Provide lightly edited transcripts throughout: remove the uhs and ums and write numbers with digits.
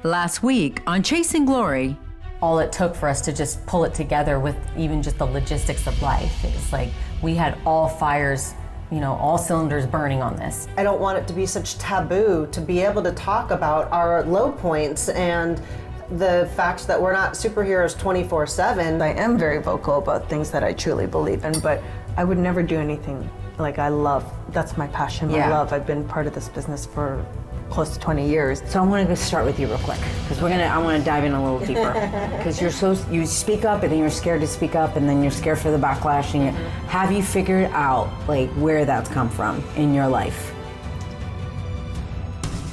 Last week on Chasing Glory, all it took for us to just pull it together with even just the logistics of life. It's like we had all fires, all cylinders burning on this. I don't want it to be such taboo to be able to talk about our low points and the fact that we're not superheroes 24/7. I am very vocal about things that I truly believe in, but I would never do anything like I love. That's my passion, my love. I've been part of this business for close to 20 years. So I want to start with you real quick, because I want to dive in a little deeper. Because you speak up, and then you're scared to speak up, and then you're scared for the backlash. And have you figured out where that's come from in your life?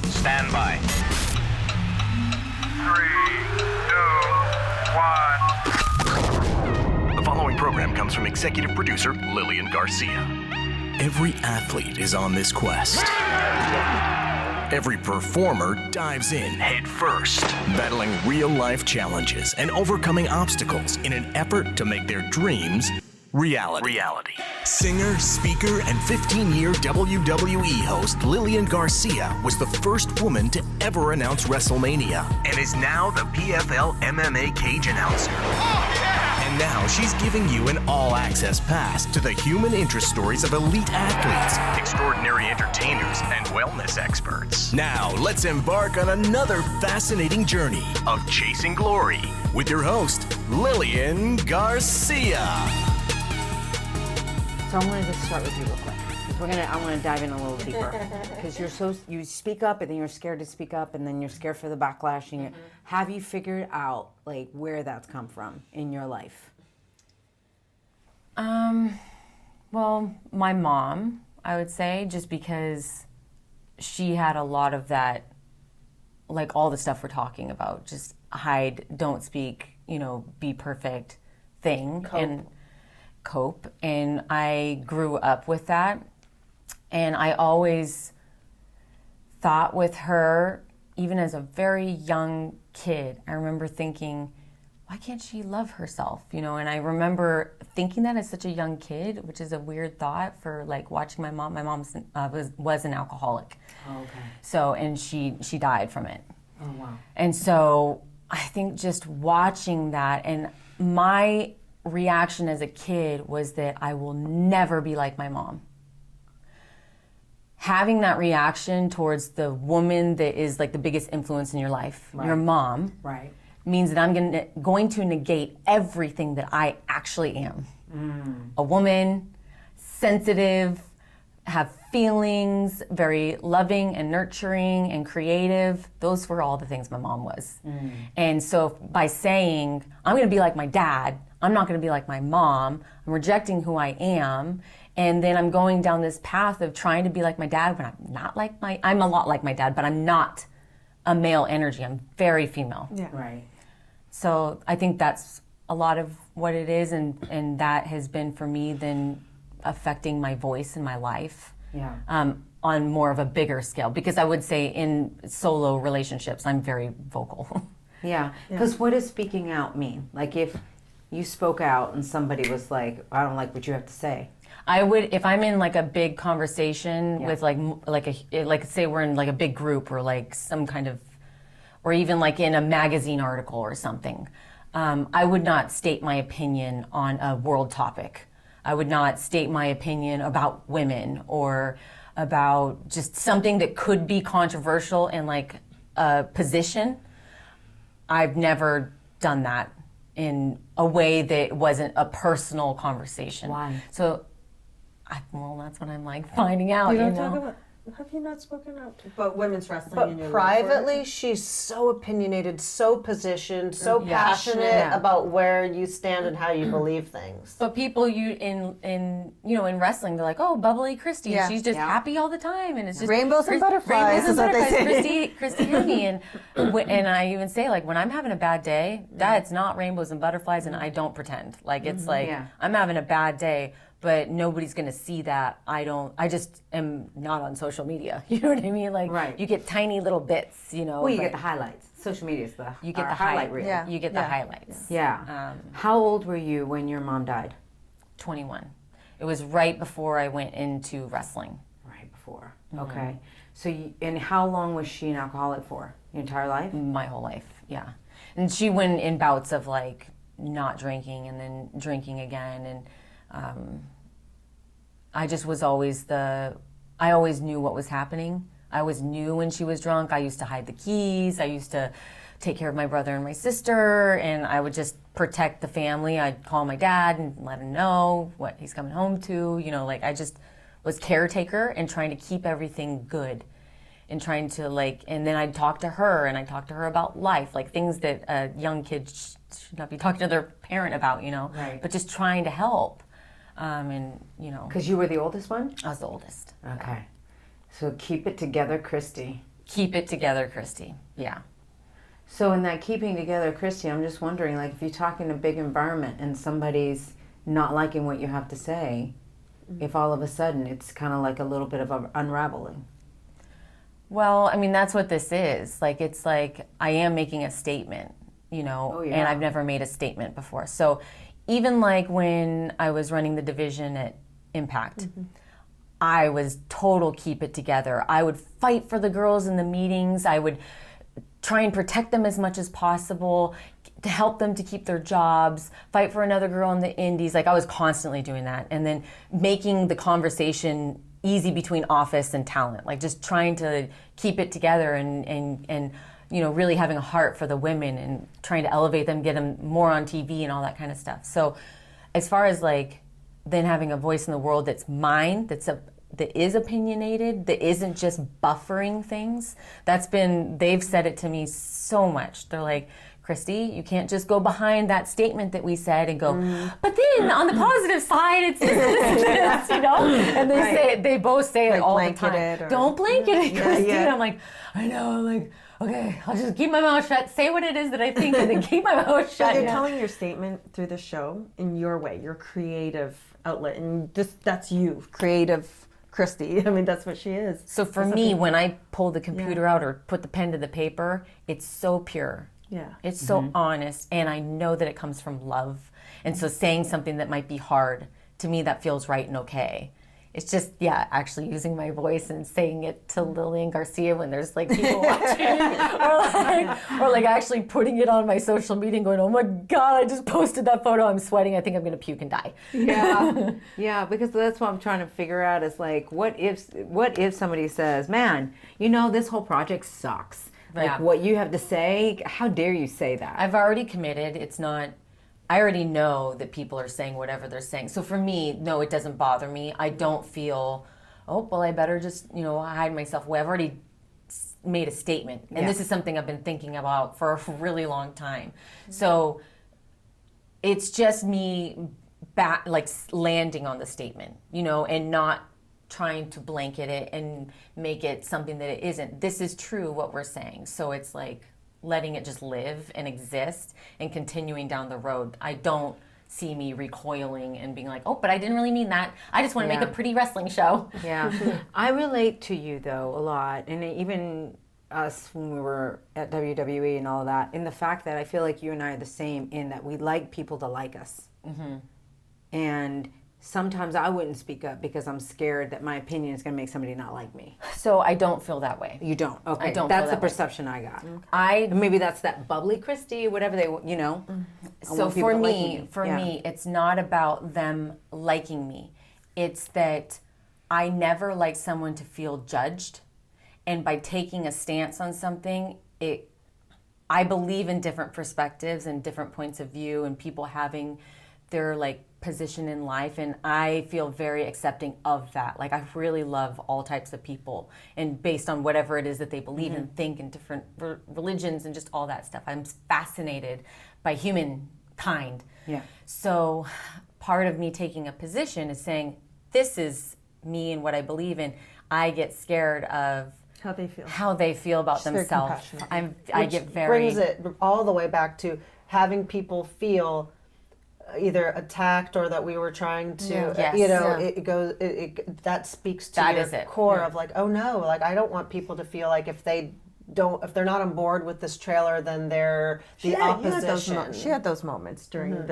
Stand by. 3, 2, 1. The following program comes from executive producer Lilian Garcia. Every athlete is on this quest. Every performer dives in head first, battling real-life challenges and overcoming obstacles in an effort to make their dreams reality. Singer, speaker, and 15-year WWE host Lilian Garcia was the first woman to ever announce WrestleMania and is now the PFL MMA cage announcer. And now she's giving you an all-access pass to the human interest stories of elite athletes, extraordinary entertainers, and wellness experts. Now, let's embark on another fascinating journey of Chasing Glory with your host, Lilian Garcia. So I wanted to start with you real quick, because I want to dive in a little deeper. Because you speak up, and then you're scared to speak up, and then you're scared for the backlash. And have you figured out where that's come from in your life? Well, my mom, I would say, just because she had a lot of that, all the stuff we're talking about, just hide, don't speak, be perfect thing. Cope. And I grew up with that. And I always thought with her, even as a very young kid, I remember thinking, why can't she love herself? And I remember thinking that as such a young kid, which is a weird thought for watching my mom. My mom was an alcoholic. Oh, okay. So, and she died from it. Oh, wow. And so I think just watching that, and my reaction as a kid was that I will never be like my mom. Having that reaction towards the woman that is the biggest influence in your life, your mom, means that I'm going to negate everything that I actually am. A woman, sensitive, have feelings, very loving and nurturing and creative. Those were all the things my mom was. And so by saying, I'm going to be like my dad, I'm not going to be like my mom, I'm rejecting who I am, and then I'm going down this path of trying to be like my dad when I'm a lot like my dad, but I'm not a male energy. I'm very female. Yeah. Right. So I think that's a lot of what it is, and that has been for me then affecting my voice in my life. Yeah. On more of a bigger scale, because I would say in solo relationships, I'm very vocal. Yeah. Because what does speaking out mean? If you spoke out and somebody was like, I don't like what you have to say. I would, if I'm in a big conversation with say we're in a big group or some kind of, or even in a magazine article or something, I would not state my opinion on a world topic. I would not state my opinion about women or about just something that could be controversial in a position. I've never done that in a way that wasn't a personal conversation. Why? So, that's what I'm finding out. You don't talk about. Have you not spoken out about women's wrestling in your But privately, she's so opinionated, so positioned, so passionate about where you stand and how you believe things. But people in wrestling, they're like, oh, bubbly Christy, and she's just happy all the time, and it's just rainbows and butterflies is what they say. Christy Hemme, and I even say when I'm having a bad day, that's not rainbows and butterflies, and I don't pretend. I'm having a bad day. But nobody's going to see that. I just am not on social media. You know what I mean? Right. You get tiny little bits, Well, you get the highlights. Social media is you get the highlight reel. Yeah. You get the highlights. Yeah. How old were you when your mom died? 21. It was right before I went into wrestling. Right before. Okay. So, and how long was she an alcoholic for? Your entire life? My whole life, yeah. And she went in bouts of like not drinking and then drinking again, and I just was always I always knew what was happening. I always knew when she was drunk. I used to hide the keys. I used to take care of my brother and my sister, and I would just protect the family. I'd call my dad and let him know what he's coming home to. You know, like I just was caretaker and trying to keep everything good, and trying to like, and then I'd talk to her, and I'd talk to her about life, like things that a young kid should not be talking to their parent about, you know, right. But just trying to help, and you know. Because you were the oldest one? I was the oldest. Okay. So keep it together, Christy. Keep it together, Christy. Yeah. So in that keeping together, Christy, I'm just wondering, like, if you talk in a big environment and somebody's not liking what you have to say, if all of a sudden it's kind of like a little bit of unraveling. Well, I mean, that's what this is. Like, it's like I am making a statement, you know, and I've never made a statement before. So even like when I was running the division at Impact, I was total keep it together. I would fight for the girls in the meetings. I would try and protect them as much as possible to help them to keep their jobs, fight for another girl in the indies. Like I was constantly doing that. And then making the conversation easy between office and talent, like just trying to keep it together and you know, really having a heart for the women and trying to elevate them, get them more on TV and all that kind of stuff. So as far as like then having a voice in the world that's mine, that is opinionated, that isn't just buffering things, they've said it to me so much. They're like, Christy, you can't just go behind that statement that we said and go, but then on the positive side, it's this, you know? And they both say it all the time. Don't blanket it, Christy. And I'm like, I know, I'm like, okay, I'll just keep my mouth shut, say what it is that I think, and then keep my mouth shut. But you're telling your statement through the show in your way, your creative outlet, and that's you, creative Christy. I mean, that's what she is. So for me, when I pull the computer out or put the pen to the paper, it's so pure. Yeah. It's so honest, and I know that it comes from love. And so saying something that might be hard, to me that feels right and okay. It's just, actually using my voice and saying it to Lilian Garcia when there's like people watching, or like actually putting it on my social media and going, oh my God, I just posted that photo, I'm sweating, I think I'm gonna puke and die. Yeah, yeah, because that's what I'm trying to figure out is like, what if somebody says, man, you know, this whole project sucks. Like what you have to say, how dare you say that? I've already committed, it's not, I already know that people are saying whatever they're saying. So for me, no, it doesn't bother me. I don't feel, oh, well, I better just, you know, hide myself away. I've already made a statement. And this is something I've been thinking about for a really long time. So it's just me landing on the statement, you know, and not trying to blanket it and make it something that it isn't. This is true, what we're saying. So it's like letting it just live and exist and continuing down the road. I don't see me recoiling and being like, oh, but I didn't really mean that. I just want to make a pretty wrestling show. Yeah. I relate to you, though, a lot. And even us when we were at WWE and all of that, in the fact that I feel like you and I are the same in that we like people to like us. And sometimes I wouldn't speak up because I'm scared that my opinion is going to make somebody not like me. So I don't feel that way. You don't? Okay. I don't That's feel the that way. perception I got. Maybe that's that bubbly Christy, whatever they, you know. So for me, it's not about them liking me. It's that I never like someone to feel judged. And by taking a stance on something, I believe in different perspectives and different points of view and people having their like position in life, and I feel very accepting of that. Like I really love all types of people, and based on whatever it is that they believe and think in different religions and just all that stuff. I'm fascinated by humankind. Yeah. So part of me taking a position is saying, this is me and what I believe in. I get scared of how they feel about themselves. I get very brings it all the way back to having people feel either attacked or that we were trying to, that speaks to your core of like, oh no, like I don't want people to feel like if they're not on board with this trailer, then they're the opposition. She had those moments during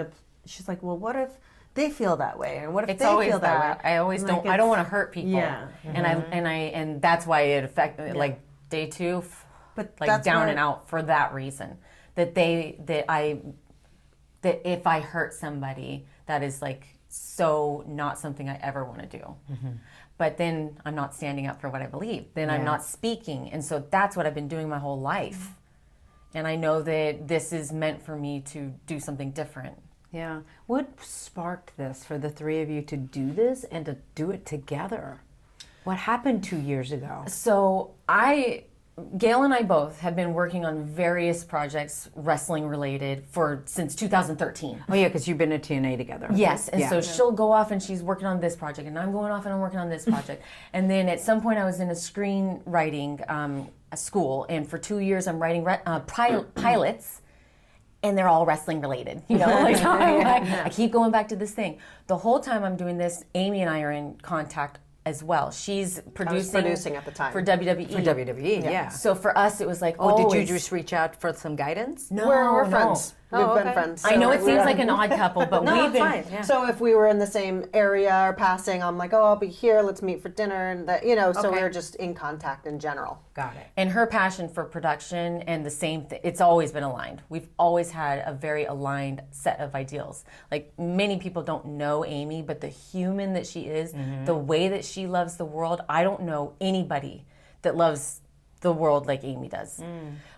she's like, well, what if they feel that way, and what if It's they always feel that that way? way. I always Like, don't. I don't want to hurt people. Yeah. And that's why it affected like day 2, But like that's down why- and out for that reason. That if I hurt somebody, that is like so not something I ever want to do. But then I'm not standing up for what I believe. Then I'm not speaking, and so that's what I've been doing my whole life. And I know that this is meant for me to do something different. Yeah. What sparked this for the three of you to do this and to do it together? What happened 2 years ago? So Gail and I both have been working on various projects, wrestling related, since 2013. Oh yeah, because you've been at TNA together. Yes, and so she'll go off and she's working on this project, and I'm going off and I'm working on this project. And then at some point I was in a screenwriting school, and for 2 years I'm writing pilots, and they're all wrestling related. You know, like, I keep going back to this thing. The whole time I'm doing this, Amy and I are in contact as well. She's producing at the time for WWE. For WWE, yeah. So for us, it was like, Did you just reach out for some guidance? No, We're no. friends. We've been friends. I know it so seems we're- like an odd couple, but we've been. fine. Yeah. So if we were in the same area or passing, I'm like, oh, I'll be here. Let's meet for dinner, and that, you know. So we were just in contact in general. Got it. And her passion for production and the same thing, it's always been aligned. We've always had a very aligned set of ideals. Like, many people don't know Amy, but the human that she is, the way that she loves the world, I don't know anybody that loves the world like Amy does.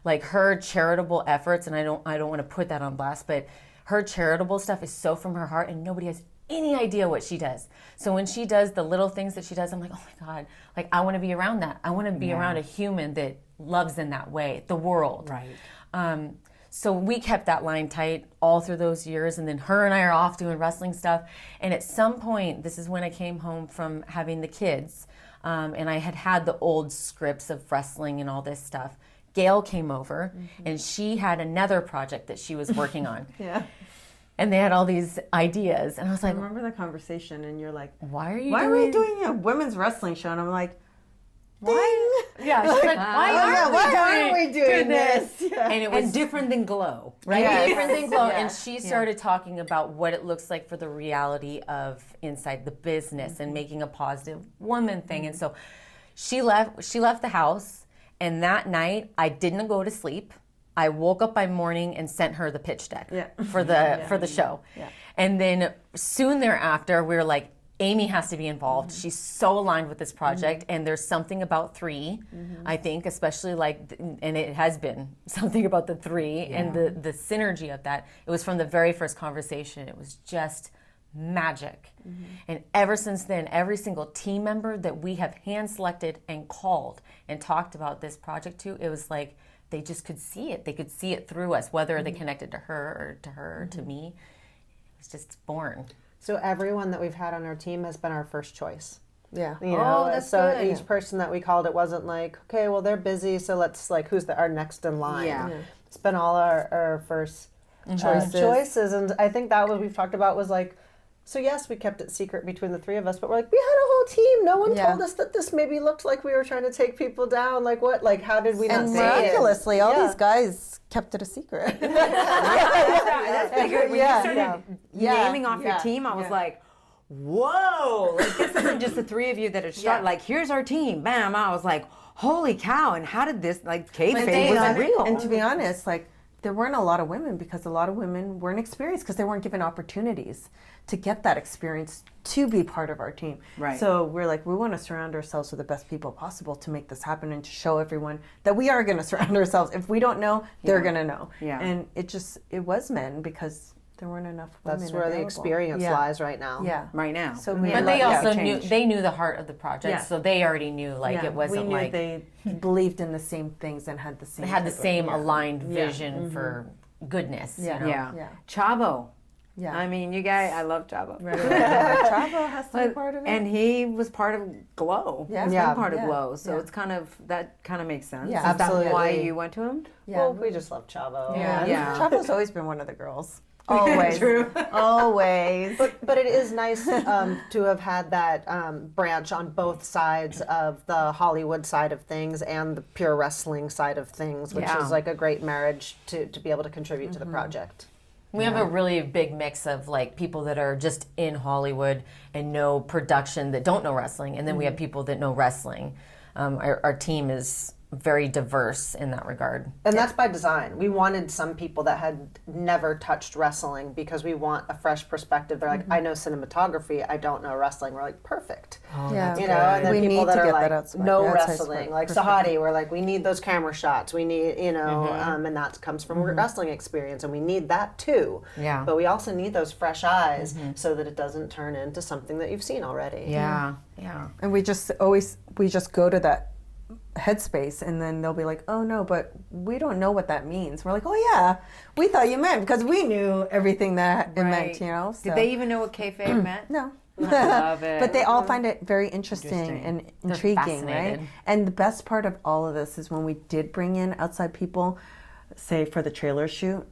Like, her charitable efforts, and I don't want to put that on blast, but her charitable stuff is so from her heart, and nobody has any idea what she does. So when she does the little things that she does, I'm like, oh my God, like, I want to be around that. I want to be around a human that loves in that way, the world. Right. So we kept that line tight all through those years, and then her and I are off doing wrestling stuff. And at some point, this is when I came home from having the kids, and I had the old scripts of wrestling and all this stuff. Gail came over, and she had another project that she was working on. And they had all these ideas, and I was I like, remember the conversation, and you're like, "Why are you? "Why are we doing a women's wrestling show?" And I'm like, Why? Yeah, she's like, "Why are we doing this?" Yeah. And it was And different than Glow. right, different than Glow. And she started talking about what it looks like for the reality of inside the business and making a positive woman thing. And so she left the house, and that night I didn't go to sleep. I woke up by morning and sent her the pitch deck for the show. And then soon thereafter, we were like, Amy has to be involved. She's so aligned with this project, and there's something about 3, I think, especially and it has been something about the 3 and the synergy of that. It was from the very first conversation. It was just magic. And ever since then, every single team member that we have hand selected and called and talked about this project to, it was like, they just could see it. They could see it through us, whether they connected to her or to me. It was just born. So everyone that we've had on our team has been our first choice. yeah. You know, that's so good. each person that we called, it wasn't like, okay, well, they're busy, so let's, like, who's our next in line? Yeah. It's been all our first choices. And I think that what we've talked about was like, so yes, we kept it secret between the 3 of us, but we're like, we had a whole team. No one told us that this maybe looked like we were trying to take people down. Like, what? Like, how did we not And say it? miraculously, all these guys kept it a secret. That's pretty good. When you started Yeah. naming off your team, I was like, whoa, like, this isn't just the 3 of you that are started. Like, here's our team. Bam. I was like, holy cow. And how did this, like, kayfabe was real. And to be honest, like, there weren't a lot of women because a lot of women weren't experienced because they weren't given opportunities to get that experience to be part of our team. Right. So we're like, we want to surround ourselves with the best people possible to make this happen and to show everyone that we are going to surround ourselves. If we don't know, they're going to know. Yeah. And it was men because there weren't enough women That's where the available. experience lies right now. Yeah. Right now. So we But they also knew change. they knew the heart of the project, Yeah. so they already knew it wasn't we knew like they believed in the same things and had the same they had the type of- same aligned vision for goodness. Yeah. You know? Yeah. Chavo. Yeah. I mean, you guys, I love Chavo. Chavo has to be part of it. And he was part of Glow. Yeah. He's Yeah. been part of Yeah. Glow. So Yeah. it's kind of, that kind of makes sense. Yeah. Is that why Absolutely. you went to him? Well, we just love Chavo. Yeah. Chavo's always been one of the girls. Always. True. Always. But it is nice to have had that branch on both sides of the Hollywood side of things and the pure wrestling side of things, which Yeah. is like a great marriage to be able to contribute to the project. We have a really big mix of like people that are just in Hollywood and know production that don't know wrestling, and then we have people that know wrestling. Our team is very diverse in that regard. And that's by design. We wanted some people that had never touched wrestling because we want a fresh perspective. They're like, I know cinematography, I don't know wrestling. We're like, perfect. Oh, you know, and then people that are like, no wrestling, like Sahadi, we're like, we need those camera shots. We need, you know, and that comes from wrestling experience, and we need that too. Yeah. But we also need those fresh eyes so that it doesn't turn into something that you've seen already. Yeah. And we just go to that headspace, and then they'll be like, oh no, but we don't know what that means. We're like, oh yeah, we thought you meant, because we knew everything that it meant, you know. So. Did they even know what kayfabe meant? No. I love it. But they all find it very interesting and intriguing, right? And the best part of all of this is when we did bring in outside people, say for the trailer shoot,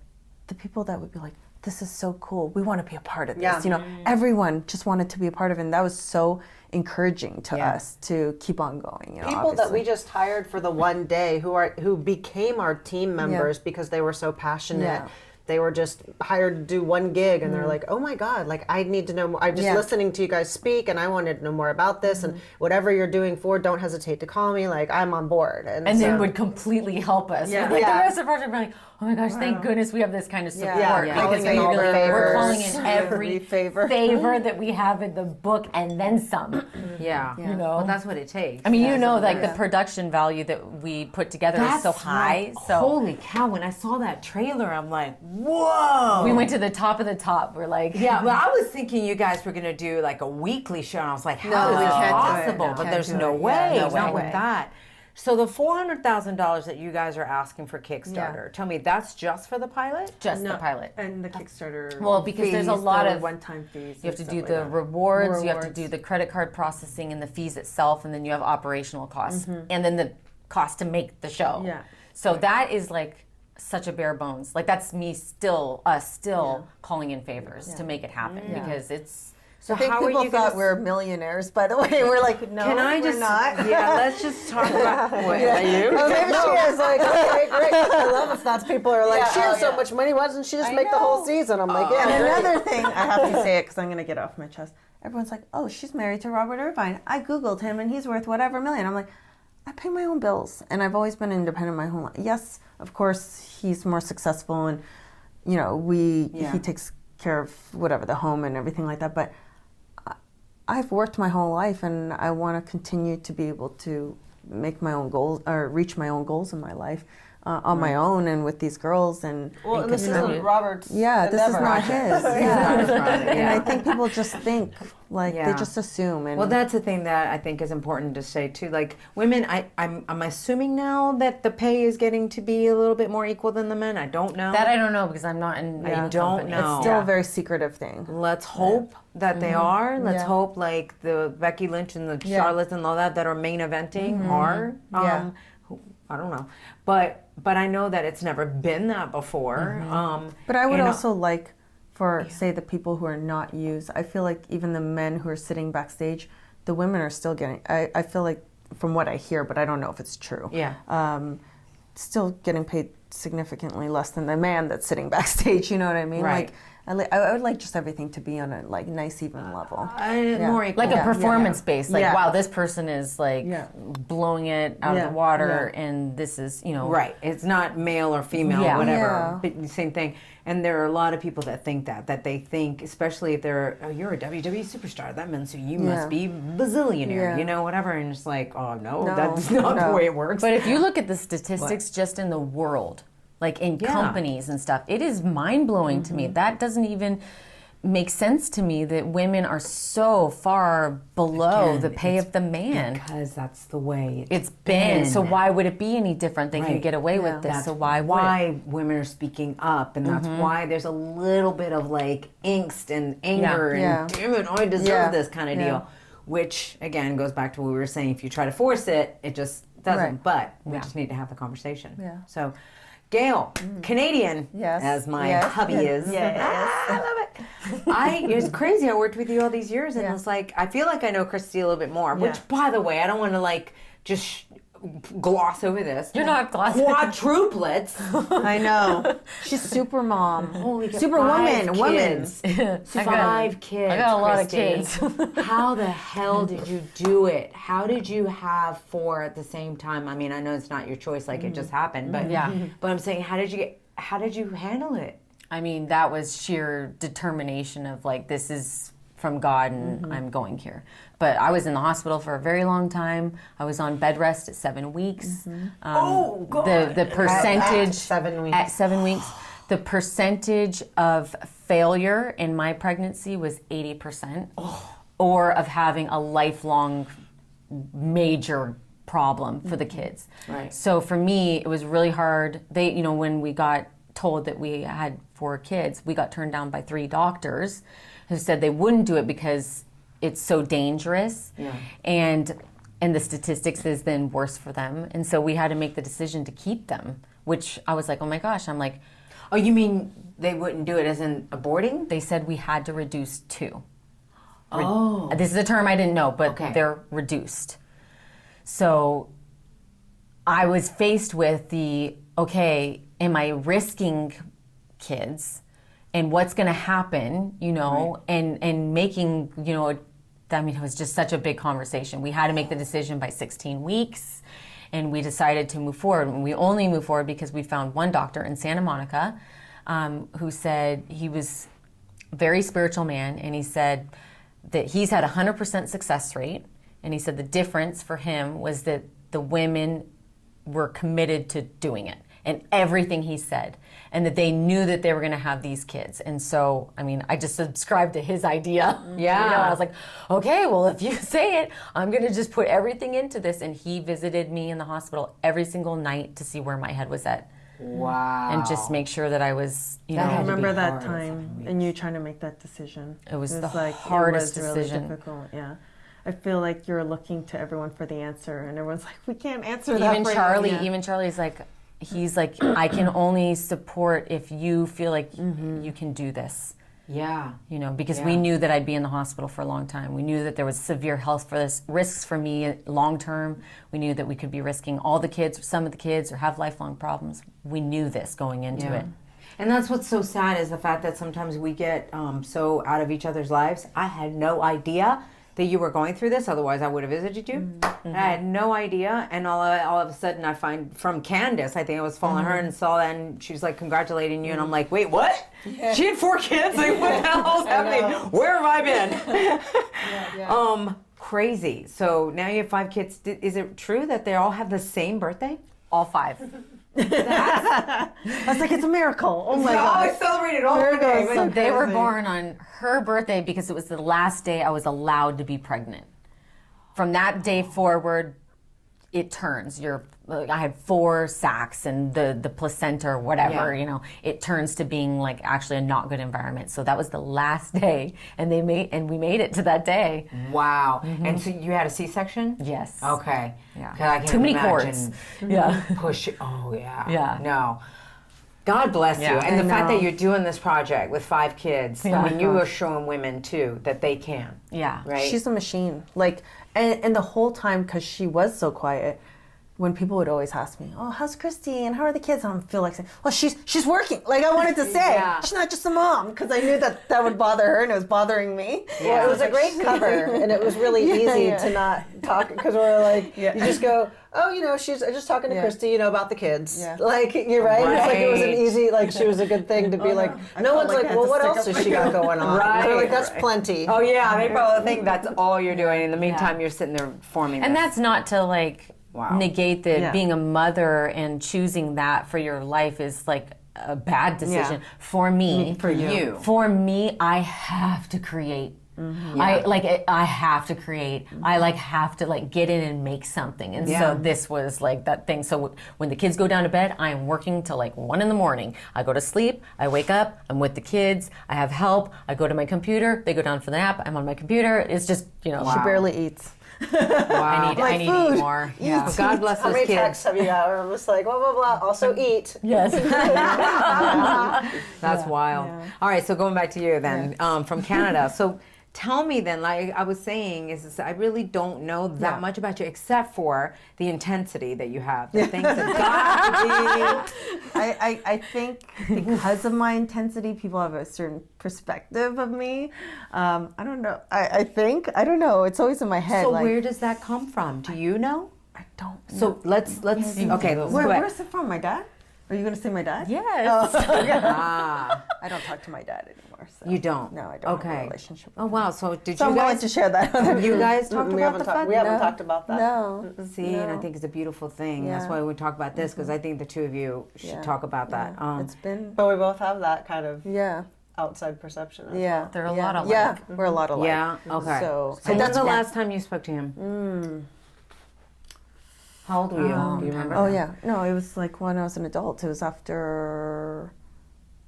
the people that would be like, this is so cool, we want to be a part of this. You know, everyone just wanted to be a part of it, and that was so encouraging to us to keep on going. You know, people that we just hired for the one day who became our team members because they were so passionate. Yeah. They were just hired to do one gig, and they're like, oh my God, like I need to know more. I'm just listening to you guys speak, and I wanted to know more about this, and whatever you're doing for, don't hesitate to call me, like I'm on board. And so, then would completely help us. Yeah. Like the rest of the project, we're like, oh my gosh, thank goodness we have this kind of support. Calling Because in all the we're calling favors. in every favor that we have in the book, and then some. Yeah. You know? Well, that's what it takes. I mean, you know, like the production value that we put together is so high. So holy cow, when I saw that trailer, I'm like, whoa. we went to the top of the top. We're like, Yeah, well, I was thinking you guys were going to do like a weekly show, and I was like, how is this possible? But there's no way, not with that. So the $400,000 that you guys are asking for Kickstarter, tell me, that's just for the pilot? just the pilot. and the Kickstarter. Well, because there's a lot of one-time fees. You have to do the rewards, you have to do the credit card processing and the fees itself, and then you have operational costs, and then the cost to make the show. Yeah. So that is like such a bare bones. Like that's us still calling in favors to make it happen because it's. So I think how people are you thought gonna... we're millionaires, by the way. We're like, no, Can I just we're not. Yeah, let's just talk about what are you? Oh, maybe she is like, okay, great. I love if that's people are like, she has so much money, why doesn't she just make the whole season? I'm like, yeah. And another thing, I have to say it because I'm going to get off my chest. Everyone's like, oh, she's married to Robert Irvine. I Googled him and he's worth whatever million. I'm like, I pay my own bills. And I've always been independent my whole life. Yes, of course, he's more successful and, you know, he takes care of whatever, the home and everything like that. But I've worked my whole life, and I want to continue to be able to make my own goals or reach my own goals in my life on my own and with these girls. And Well, this isn't Robert's. this is not his. And I think people just think like they just assume. And well, that's the thing that I think is important to say too. Like women, I'm assuming now that the pay is getting to be a little bit more equal than the men. I don't know. That I don't know because I'm not in. I don't know. It's still a very secretive thing. Let's hope that they are. Let's hope like the Becky Lynch and the Charlottes and all that are main eventing are. I don't know, but I know that it's never been that before. But I would also like for say the people who are not used. I feel like even the men who are sitting backstage, the women are still getting. I feel like from what I hear, but I don't know if it's true. Still getting paid significantly less than the man that's sitting backstage. You know what I mean? Right. Like I would like just everything to be on a like nice even level. More equal. Like a performance based, like wow, this person is like blowing it out of the water, and this is right. It's not male or female, whatever. But same thing. And there are a lot of people that think that they think, especially if they're you're a WWE superstar, that means you must be bazillionaire, whatever. And it's like, oh no, that's not the way it works. But if you look at the statistics just in the world, like in companies and stuff, it is mind-blowing to me. That doesn't even make sense to me that women are so far below the pay of the man. Because that's the way it's been. So why would it be any different? They can get away with this. That's so why women are speaking up, and that's why there's a little bit of like angst and anger and damn it, I deserve this kind of deal. Which again goes back to what we were saying. If you try to force it, it just doesn't. But we just need to have the conversation. So Gail, Canadian, as my hubby is. I love it. It's crazy. I worked with you all these years, and it's like I feel like I know Christy a little bit more. Which, by the way, I don't want to like just gloss over this. You're not glossing. Quadruplets. I know. She's super mom. Holy cow, super woman. Woman. 5 kids. I got a lot of Christy. kids. How the hell did you do it? How did you have 4 at the same time? I mean, I know it's not your choice, like it just happened, but but I'm saying, how did you handle it? I mean, that was sheer determination of like, this is from God and I'm going here. But I was in the hospital for a very long time. I was on bed rest at 7 weeks. Oh, God. The percentage... At 7 weeks. At 7 weeks. The percentage of failure in my pregnancy was 80%. Or of having a lifelong major problem for the kids. Right. So for me, it was really hard. When we got told that we had 4 kids, we got turned down by 3 doctors who said they wouldn't do it because it's so dangerous. Yeah. And the statistics is then worse for them. And so we had to make the decision to keep them, which I was like, oh my gosh. I'm like, oh, you mean they wouldn't do it as in aborting? They said we had to reduce 2. Oh. This is a term I didn't know, but they're reduced. So I was faced with am I risking kids and what's going to happen, and making, it was just such a big conversation. We had to make the decision by 16 weeks and we decided to move forward. And we only moved forward because we found one doctor in Santa Monica who said he was a very spiritual man, and he said that he's had a 100% success rate. And he said the difference for him was that the women were committed to doing it and everything he said, and that they knew that they were going to have these kids. And so, I just subscribed to his idea. Yeah. I was like, okay, well, if you say it, I'm going to just put everything into this. And he visited me in the hospital every single night to see where my head was at. Wow. And just make sure that I was, I remember that time and you trying to make that decision. It was the hardest decision. Really difficult, yeah. I feel like you're looking to everyone for the answer, and everyone's like, we can't answer that. Even Charlie's like, he's like, I can only support if you feel like you can do this. Yeah. Because we knew that I'd be in the hospital for a long time. We knew that there was severe health risks for me long term. We knew that we could be risking all the kids, some of the kids, or have lifelong problems. We knew this going into it. And that's what's so sad, is the fact that sometimes we get so out of each other's lives. I had no idea that you were going through this, otherwise I would have visited you. I had no idea, and all of a sudden I find from Candace, I think I was following her and saw that, and she was like congratulating you, and I'm like, wait, what? Yeah. She had 4 kids? Like, what the hell's happening? Where have I been? Crazy. So now you have 5 kids. Is it true that they all have the same birthday? All 5. I was like, it's a miracle. Oh my God. I celebrated all her days. So they were born on her birthday because it was the last day I was allowed to be pregnant. From that day forward, it turns. I had 4 sacs and the placenta or whatever, it turns to being like actually a not good environment. So that was the last day, and we made it to that day. Wow. And so you had a C-section? Yes. Okay. Yeah. I can't Too many imagine cords. Yeah. Push. Oh yeah. Yeah. No. God bless you. And the fact that you're doing this project with 5 kids, you are showing women too that they can. Yeah. Right. She's a machine. Like, and the whole time, because she was so quiet, when people would always ask me, oh, how's Christy and how are the kids? I feel like saying, well, she's working. Like I wanted to say, she's not just a mom, because I knew that would bother her and it was bothering me. Yeah. Well, it was a great cover, and it was really easy to not talk, because we were like, you just go, oh, she's just talking to Christy, about the kids. Yeah. Like, you're right. It's like it was an easy, like she was a good thing to be like, no one's like, well, what else has she got going on? Right. They're like, that's plenty. Oh yeah, they probably think that's all you're doing. In the meantime, you're sitting there forming And this. that's not to like negate that being a mother and choosing that for your life is like a bad decision. For me, for me, I have to create. I have to create. I have to get in and make something. And so this was like that thing. So when the kids go down to bed, I am working till 1 a.m. I go to sleep, I wake up, I'm with the kids, I have help, I go to my computer, they go down for the nap, I'm on my computer. It's just, She barely eats. Wow. I need to eat more. Yeah. God bless those kids. How many texts have you got? I'm just like, blah, blah, blah. Also eat. Yes. That's wild. Yeah. All right, so going back to you then, from Canada. So tell me then, like I was saying, is I really don't know that much about you except for the intensity that you have. The things that got to be. I think because of my intensity, people have a certain perspective of me. I don't know. I think, I don't know. It's always in my head. So like, where does that come from? Do you know? I don't know. So let's okay. Where's it from? My dad? Are you going to say my dad? Yes. I don't talk to my dad anymore. So. You don't? No, I don't have a relationship with Oh, wow. So did So you I'm willing guys to share that. have you guys talked about the fact? We haven't talked about that. No. See, and I think it's a beautiful thing. That's why we talk about this, because I think the two of you should talk about that. It's been... But we both have that kind of Yeah. outside perception. As Yeah. well. They're a lot alike. Yeah, we're a lot alike. Yeah, okay. So when's the last time you spoke to him? How old were you? Do you remember? Oh, yeah. No, it was like when I was an adult. It was after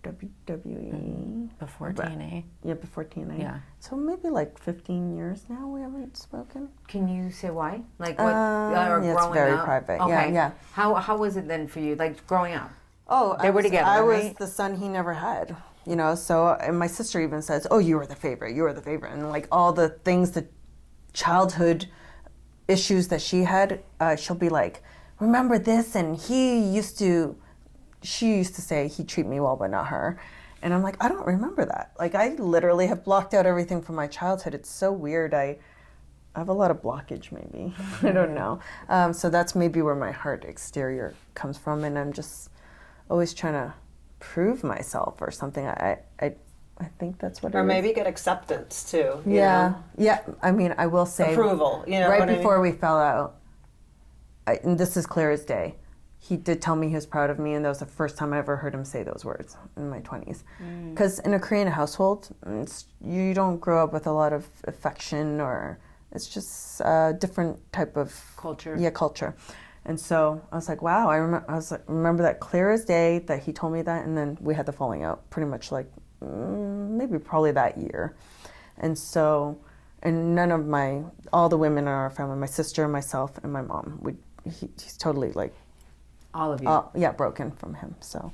WWE. Before TNA. Yeah, before TNA. Yeah. So maybe like 15 years now we haven't spoken. Can you say why? Like what? Or Yeah, it's growing very up? private. Okay. Yeah. How was it then for you? Like growing up? Oh, They were together, I was right? the son he never had, you know. So, and my sister even says, "Oh, you were the favorite. You were the favorite," and like all the things, the childhood issues that she had, she'll be like, "Remember this?" And she used to say he'd treat me well, but not her. And I'm like, I don't remember that. Like, I literally have blocked out everything from my childhood. It's so weird. I have a lot of blockage, maybe. I don't know. So that's maybe where my hard exterior comes from, and I'm just always trying to prove myself or something. I think that's what it is. Or maybe get acceptance too. you Yeah. know? Yeah. I mean, I will say Approval. You know right what I before mean? we fell out, and this is clear as day, he did tell me he was proud of me, and that was the first time I ever heard him say those words in my 20s. Because in a Korean household, you don't grow up with a lot of affection, or it's just a different type of Culture. Yeah, culture. And so I was like, wow, I remember that clear as day that he told me that, and then we had the falling out pretty much like maybe probably that year. And so, and none of all the women in our family, my sister, myself, and my mom, he's totally like, All of you. broken from him. So,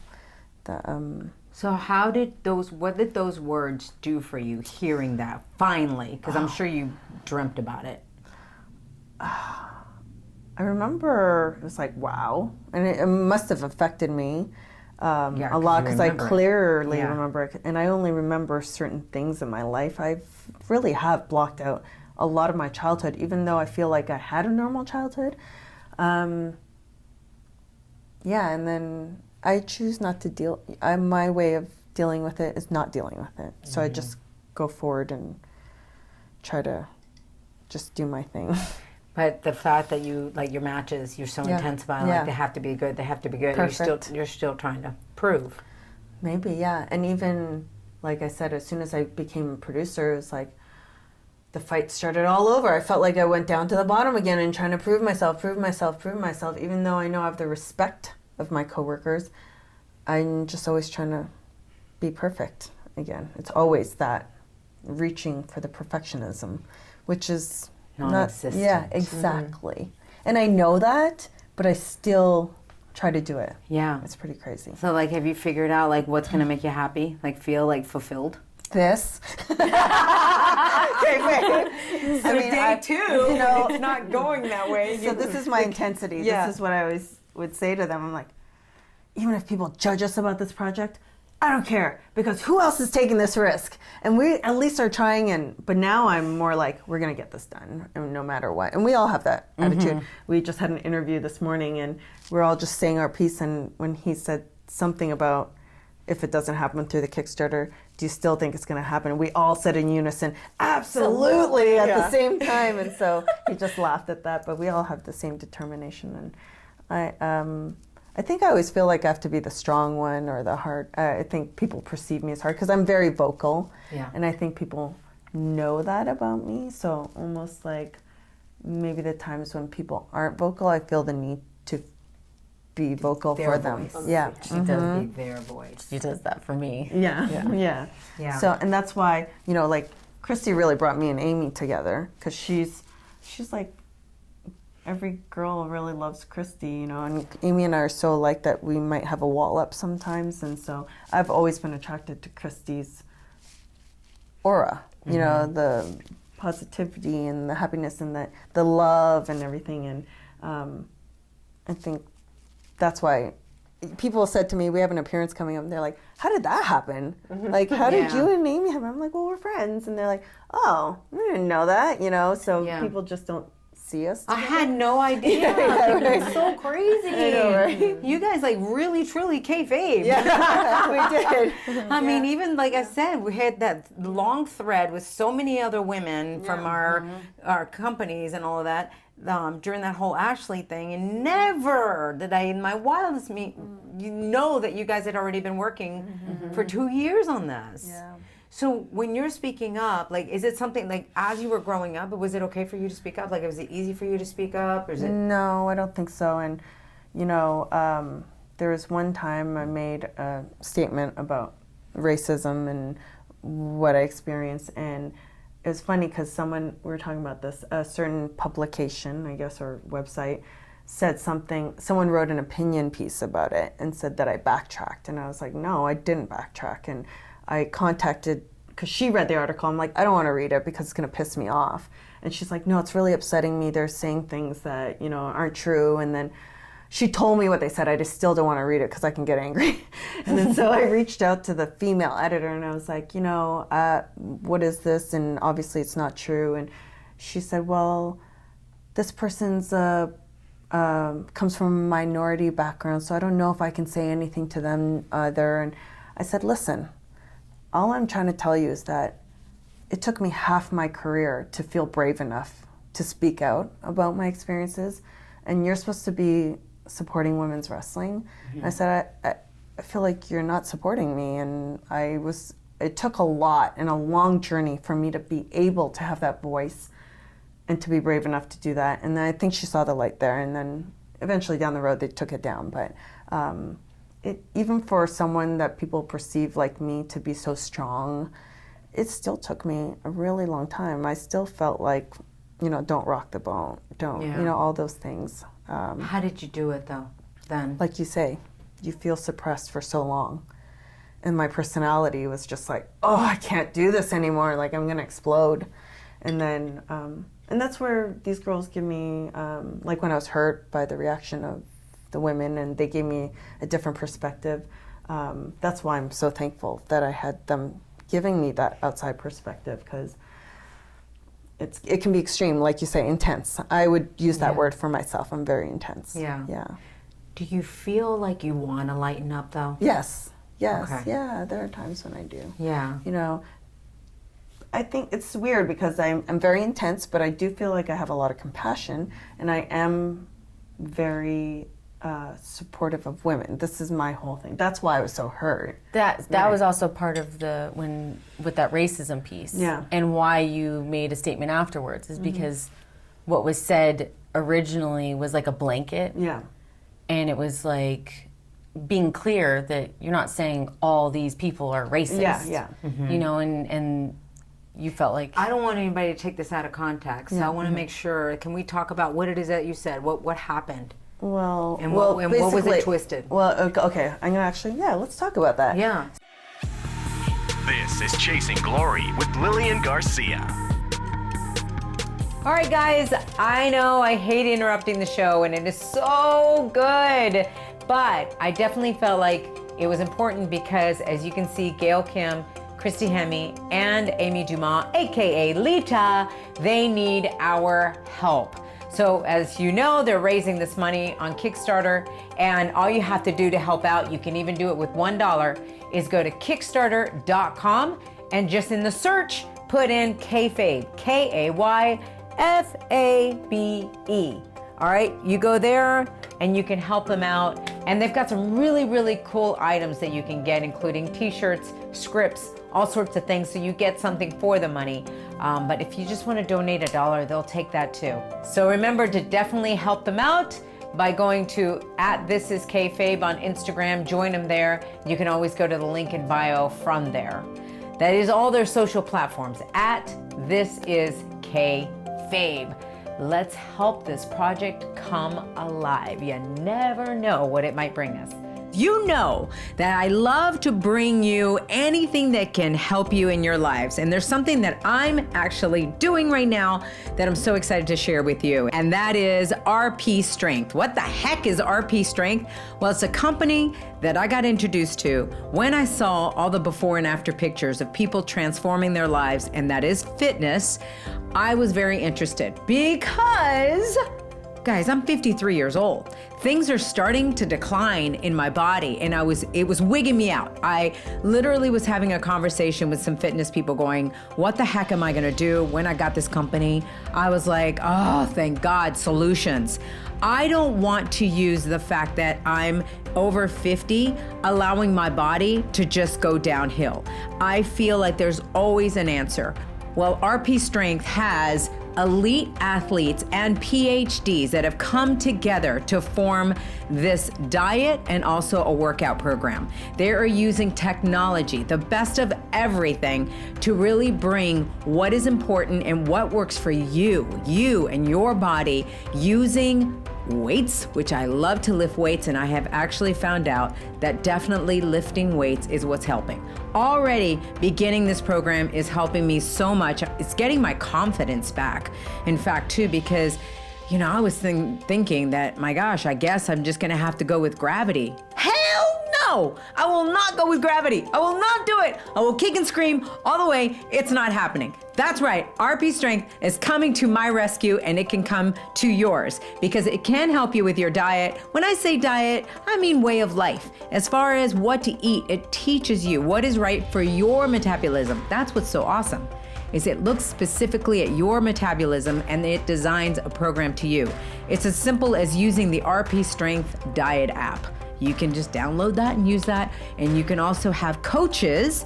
So what did those words do for you, hearing that, finally? Because I'm sure you dreamt about it. I remember it was like, wow. And it must have affected me a lot, because I clearly remember it. And I only remember certain things in my life. I really have blocked out a lot of my childhood, even though I feel like I had a normal childhood. And then I choose not to deal. My way of dealing with it is not dealing with it. So I just go forward and try to just do my thing. But the fact that you, like your matches, you're so intense about it, like they have to be good, they have to be good. Perfect. You're still trying to prove. Maybe, yeah. And even, like I said, as soon as I became a producer, it was like the fight started all over. I felt like I went down to the bottom again and trying to prove myself, even though I know I have the respect of my coworkers. I'm just always trying to be perfect again. It's always that reaching for the perfectionism, which is non-existent. Yeah, exactly. And I know that, but I still try to do it. Yeah. It's pretty crazy. So, like, have you figured out, like, what's going to make you happy? Like, feel, like, fulfilled? This. Okay, So day two, you know, it's not going that way. So this is my intensity. Yeah. This is what I always would say to them. I'm like, even if people judge us about this project, I don't care, because who else is taking this risk? And we at least are trying. But now I'm more like, we're gonna get this done, and no matter what. And we all have that attitude. We just had an interview this morning, and we're all just saying our piece. And when he said something about, if it doesn't happen through the Kickstarter, do you still think it's going to happen? We all said in unison, absolutely, at the same time. And so he just laughed at that. But we all have the same determination. And I think I always feel like I have to be the strong one or the hard. I think people perceive me as hard because I'm very vocal. Yeah. And I think people know that about me. So almost like maybe the times when people aren't vocal, I feel the need to be vocal for them. Yeah. She does be their voice. She does that for me. Yeah. So, and that's why, you know, like Christy really brought me and Amy together, because she's like, every girl really loves Christy, you know, and Amy and I are so alike that we might have a wall up sometimes. And so I've always been attracted to Christy's aura, you know, the positivity and the happiness and the love and everything. And I think that's why people said to me, we have an appearance coming up, and they're like, how did that happen? Like, how did you and Amy have? I'm like, well, we're friends. And they're like, oh, I didn't know that, you know? So people just don't see us together. I had no idea. It's so crazy. I know, right? You guys like really, truly kayfabe. Yeah, we did. I mean, even like I said, we had that long thread with so many other women from our companies and all of that during that whole Ashley thing, and never did I, in my wildest you know that you guys had already been working for 2 years on this. Yeah. So when you're speaking up, like, is it something like as you were growing up, was it okay for you to speak up? Like, was it easy for you to speak up? Or is it? No, I don't think so. And, you know, there was one time I made a statement about racism and what I experienced. And it was funny because we were talking about this, a certain publication, I guess, or website, said something, someone wrote an opinion piece about it and said that I backtracked. And I was like, no, I didn't backtrack. And I contacted, because she read the article, I'm like, I don't want to read it because it's going to piss me off. And she's like, no, it's really upsetting me. They're saying things that, you know, aren't true. And then she told me what they said. I just still don't want to read it because I can get angry. And then so I reached out to the female editor and I was like, you know, what is this? And obviously it's not true. And she said, well, this person's comes from a minority background, so I don't know if I can say anything to them either. And I said, listen, all I'm trying to tell you is that it took me half my career to feel brave enough to speak out about my experiences, and you're supposed to be supporting women's wrestling. I said, I feel like you're not supporting me, and it took a lot and a long journey for me to be able to have that voice and to be brave enough to do that. And then I think she saw the light there, and then eventually down the road they took it down. But even for someone that people perceive like me to be so strong, it still took me a really long time. I still felt like, you know, don't rock the boat, you know, all those things. How did you do it though, then? Like you say, you feel suppressed for so long. And my personality was just like, oh, I can't do this anymore. Like, I'm gonna explode. And then, and that's where these girls give me, like when I was hurt by the reaction of the women and they gave me a different perspective. That's why I'm so thankful that I had them giving me that outside perspective, because it can be extreme, like you say, intense. I would use that word for myself. I'm very intense. Yeah. Yeah. Do you feel like you want to lighten up though? Yes. Okay. Yeah, there are times when I do. Yeah. You know, I think it's weird because I'm very intense, but I do feel like I have a lot of compassion, and I am very supportive of women. This is my whole thing. That's why I was so hurt. That was also part of with that racism piece. Yeah. And why you made a statement afterwards is because what was said originally was like a blanket. Yeah. And it was like being clear that you're not saying all these people are racist. Yeah. You know, and you felt like I don't want anybody to take this out of context. So I want to make sure. Can we talk about what it is that you said? What happened? Well, and what was it twisted? Well, okay. I'm gonna actually, let's talk about that. Yeah. This is Chasing Glory with Lilian Garcia. All right, guys, I know I hate interrupting the show, and it is so good, but I definitely felt like it was important because, as you can see, Gail Kim, Christy Hemme, and Amy Dumas, aka Lita, they need our help. So as you know, they're raising this money on Kickstarter, and all you have to do to help out, you can even do it with $1, is go to Kickstarter.com and just in the search, put in Kayfabe, Kayfabe. All right, you go there and you can help them out. And they've got some really, really cool items that you can get, including t-shirts, scripts, all sorts of things, so you get something for the money. But if you just want to donate $1, they'll take that too. So remember to definitely help them out by going to @ThisIsKayfabe on Instagram. Join them there. You can always go to the link in bio from there. That is all their social platforms, @ThisIsKayfabe. Let's help this project come alive. You never know what it might bring us. You know that I love to bring you anything that can help you in your lives. And there's something that I'm actually doing right now that I'm so excited to share with you. And that is RP Strength. What the heck is RP Strength? Well, it's a company that I got introduced to when I saw all the before and after pictures of people transforming their lives, and that is fitness. I was very interested because, guys, I'm 53 years old. Things are starting to decline in my body, and it was wigging me out. I literally was having a conversation with some fitness people going, what the heck am I gonna do when I got this company? I was like, oh, thank God, solutions. I don't want to use the fact that I'm over 50, allowing my body to just go downhill. I feel like there's always an answer. Well, RP Strength has elite athletes and PhDs that have come together to form this diet and also a workout program. They are using technology, the best of everything, to really bring what is important and what works for you and your body, using weights, which I love to lift weights, and I have actually found out that definitely lifting weights is what's helping. Already beginning this program is helping me so much. It's getting my confidence back. In fact, too, because, I was thinking that, my gosh, I guess I'm just gonna have to go with gravity. Hell no! I will not go with gravity. I will not do it. I will kick and scream all the way. It's not happening. That's right, RP Strength is coming to my rescue, and it can come to yours because it can help you with your diet. When I say diet, I mean way of life. As far as what to eat, it teaches you what is right for your metabolism. That's what's so awesome, is it looks specifically at your metabolism and it designs a program to you. It's as simple as using the RP Strength Diet app. You can just download that and use that, and you can also have coaches.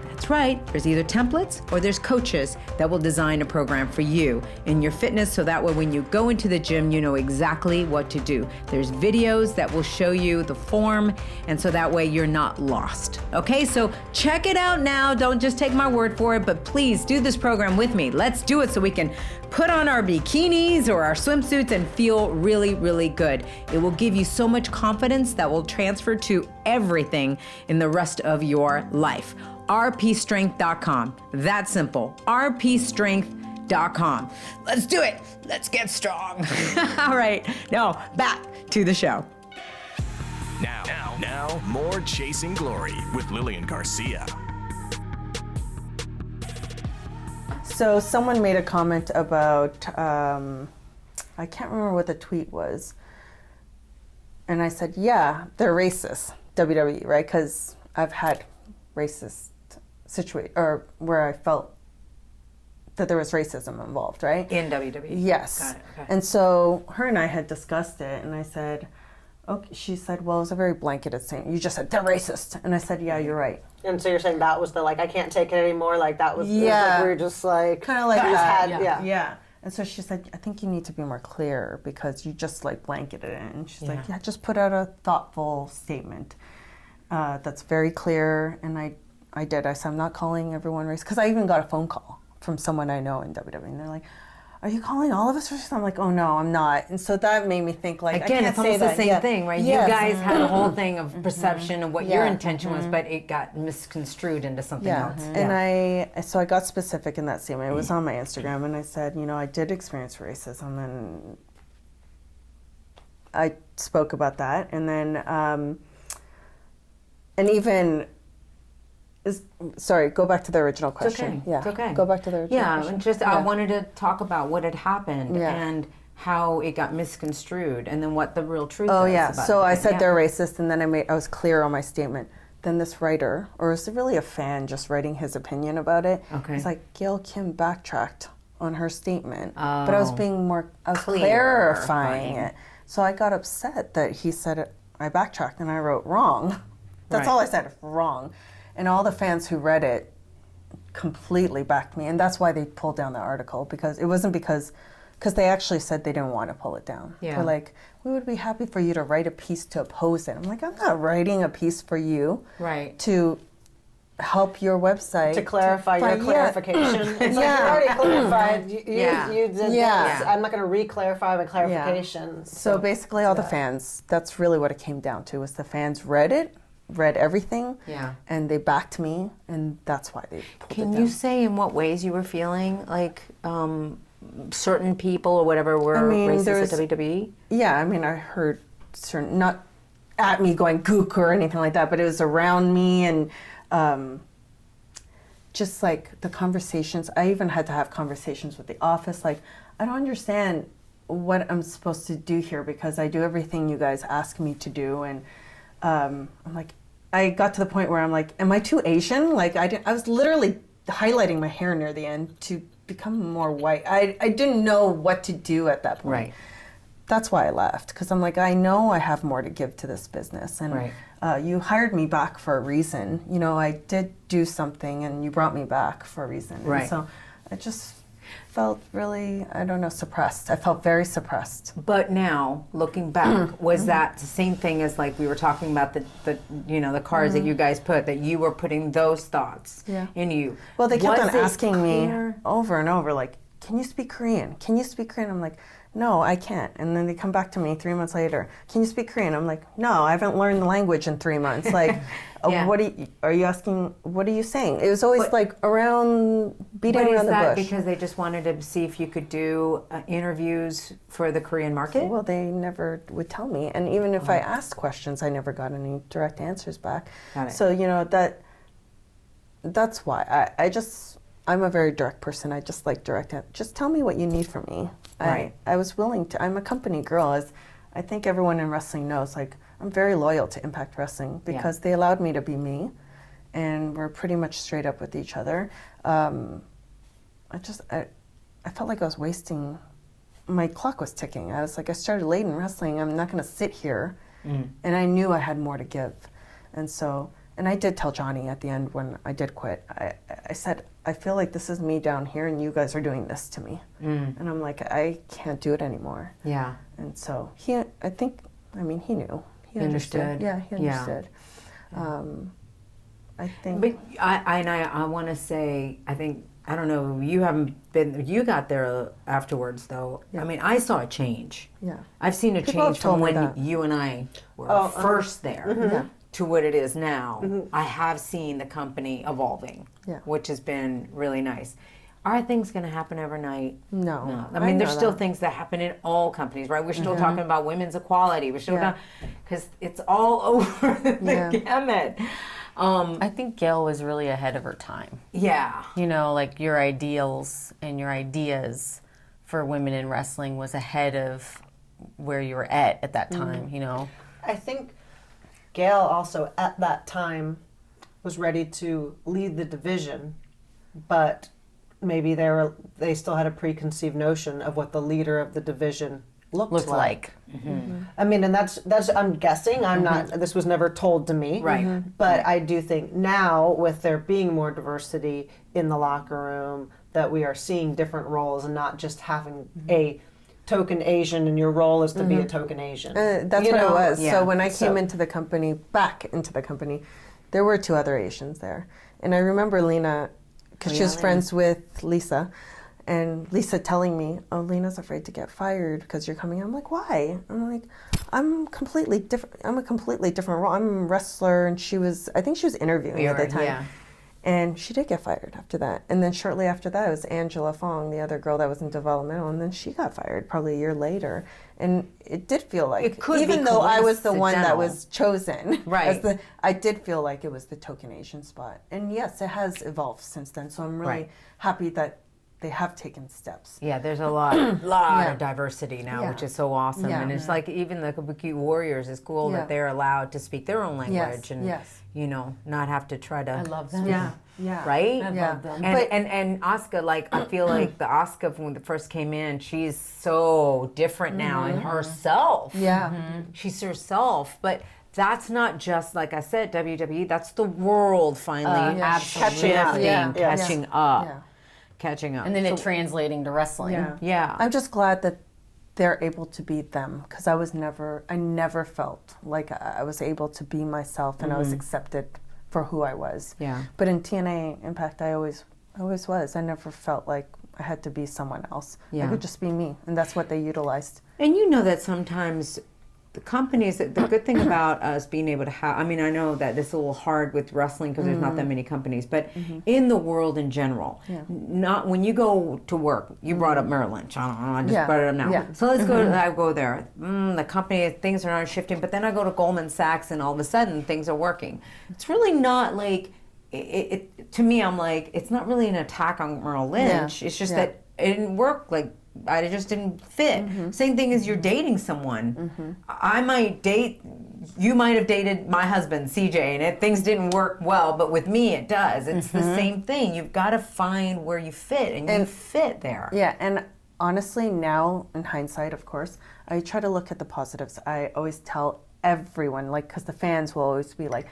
That's right, there's either templates or there's coaches that will design a program for you in your fitness, so that way when you go into the gym, you know exactly what to do. There's videos that will show you the form, and so that way you're not lost. Okay, so check it out now. Don't just take my word for it, but please do this program with me. Let's do it so we can put on our bikinis or our swimsuits and feel really, really good. It will give you so much confidence that will transfer to everything in the rest of your life. rpstrength.com. That simple. rpstrength.com. Let's do it. Let's get strong. All right. Now, back to the show. Now, more Chasing Glory with Lilian Garcia. So someone made a comment about, I can't remember what the tweet was. And I said, yeah, they're racist, WWE, right? Because I've had racist or where I felt that there was racism involved, right? In WWE. Yes. Got it. Okay. And so her and I had discussed it, and I said, okay. She said, well, it was a very blanketed statement. You just said they're racist, and I said, yeah, you're right. And so you're saying that was the I can't take it anymore. That was, yeah. It was like we were just kind of like that. Yeah. And so she said, I think you need to be more clear because you just blanketed it. And she's like, yeah, just put out a thoughtful statement that's very clear. And I did. I said, I'm not calling everyone racist, because I even got a phone call from someone I know in WWE, and they're like, are you calling all of us racist? I'm like, oh no, I'm not. And so that made me think again, I can't it's say almost that. the same thing, right? Yes. You guys had a whole thing of perception of what your Yeah. intention was, but it got misconstrued into something else. And I got specific in that statement. It was on my Instagram, and I said, I did experience racism, and I spoke about that. And then, and even, sorry, go back to the original question. It's okay. Yeah, it's okay. Go back to the original question. I wanted to talk about what had happened Yeah. and how it got misconstrued, and then what the real truth is. Oh yeah. About So it. I said they're racist, and then I was clear on my statement. Then this writer, or is it really a fan, just writing his opinion about it? Okay. It's like Gail Kim backtracked on her statement, but I was being Clear. clarifying it. So I got upset that he said it. I backtracked and I wrote wrong. That's all I said, wrong. And all the fans who read it completely backed me, and that's why they pulled down the article, because it wasn't because they actually said they didn't want to pull it down. Yeah. They're like, we would be happy for you to write a piece to oppose it. I'm like, I'm not writing a piece for you Right. to help your website to clarify your clarification. It's like you already clarified. You did this. I'm not going to re-clarify my clarification. Yeah. So basically, all the fans. That's really what it came down to. Was the fans read everything, and they backed me, and that's why they pulled it down. Can you say in what ways you were feeling like certain people or whatever were racist at WWE? Yeah, I mean, I heard certain, not at me going gook or anything like that, but it was around me, and just like the conversations. I even had to have conversations with the office. Like, I don't understand what I'm supposed to do here because I do everything you guys ask me to do, and I'm like, I got to the point where I'm like, am I too Asian? Like, I was literally highlighting my hair near the end to become more white. I didn't know what to do at that point. Right. That's why I left, because I'm like, I know I have more to give to this business, and you hired me back for a reason. You know, I did do something, and you brought me back for a reason. Right. And so I just felt really, I don't know, suppressed. I felt very suppressed. But now, looking back, was that the same thing as like we were talking about the cards that you guys put, that you were putting those thoughts in you? Well, they kept on asking me over and over, like, can you speak Korean? Can you speak Korean? I'm like, no, I can't. And then they come back to me 3 months later. Can you speak Korean? I'm like, no, I haven't learned the language in 3 months. Like, what are you asking? What are you saying? It was always beating around the bush. Is that because they just wanted to see if you could do interviews for the Korean market? Well, they never would tell me. And even if I asked questions, I never got any direct answers back. Got it. So, you know, that's why. I'm a very direct person. I just like direct. Just tell me what you need from me. Right. I was willing to. I'm a company girl. As I think everyone in wrestling knows, like, I'm very loyal to Impact Wrestling because they allowed me to be me, and we're pretty much straight up with each other. I felt like I was wasting. My clock was ticking. I was like, I started late in wrestling. I'm not going to sit here, and I knew I had more to give, and so. And I did tell Johnny at the end when I did quit, I said, I feel like this is me down here and you guys are doing this to me. And I'm like, I can't do it anymore. Yeah. And so he knew. He understood. Yeah, he understood. I think. But I want to say, I don't know, you got there afterwards though. Yeah. I mean, I saw a change. Yeah. I've seen a change from when you and I were first there. To what it is now. I have seen the company evolving, which has been really nice. Are things going to happen overnight? No. I mean, there's still things that happen in all companies, right? We're still talking about women's equality. We're still because it's all over the gamut. I think Gail was really ahead of her time. Yeah. You know, like your ideals and your ideas for women in wrestling was ahead of where you were at that time, you know? I think Gail also at that time was ready to lead the division, but maybe they still had a preconceived notion of what the leader of the division looked like. I mean, and that's I'm guessing. I'm not. This was never told to me. Right. But I do think now, with there being more diversity in the locker room, that we are seeing different roles and not just having a token Asian and your role is to be a token Asian. That's what it was. Yeah. So when I came back into the company, there were 2 other Asians there. And I remember Lena, because she was friends with Lisa, and Lisa telling me, oh, Lena's afraid to get fired because you're coming in. I'm like, why? I'm like, I'm completely different. I'm a completely different role. I'm a wrestler, and I think she was interviewing at the time. Yeah. And she did get fired after that. And then shortly after that, it was Angela Fong, the other girl that was in developmental, and then she got fired probably a year later. And it did feel like, even though I was the one that was chosen, I did feel like it was the token Asian spot. And yes, it has evolved since then. So I'm really happy that they have taken steps. Yeah, there's a lot of diversity now, which is so awesome. And it's like even the Kabuki Warriors is cool that they're allowed to speak their own language and you know, not have to try to. I love them. Yeah. Right? I love them. And Asuka, like, I feel like the Asuka when it first came in, she's so different now in herself. Yeah. She's herself, but that's not just, like I said, WWE, that's the world finally catching up. Catching up. And then it translating to wrestling. Yeah. I'm just glad that they're able to be them, because I never felt like I was able to be myself and I was accepted for who I was. Yeah. But in TNA Impact, I always was. I never felt like I had to be someone else. Yeah. I could just be me, and that's what they utilized. And you know that sometimes the companies, the good thing about us being able to have, I mean, I know that it's a little hard with wrestling because there's not that many companies, but in the world in general, not when you go to work, you brought up Merrill Lynch. I don't know, I just brought it up now. Yeah. So let's go, I go there. The company, things are not shifting, but then I go to Goldman Sachs and all of a sudden things are working. It's really not like, to me, I'm like, it's not really an attack on Merrill Lynch. It's just that it didn't work. Like, I just didn't fit. Same thing as you're dating someone. I might date, you might have dated my husband, CJ, and things didn't work well, but with me it does. It's the same thing. You've got to find where you fit, and you fit there. Yeah, and honestly, now, in hindsight, of course, I try to look at the positives. I always tell everyone, like, because the fans will always be like,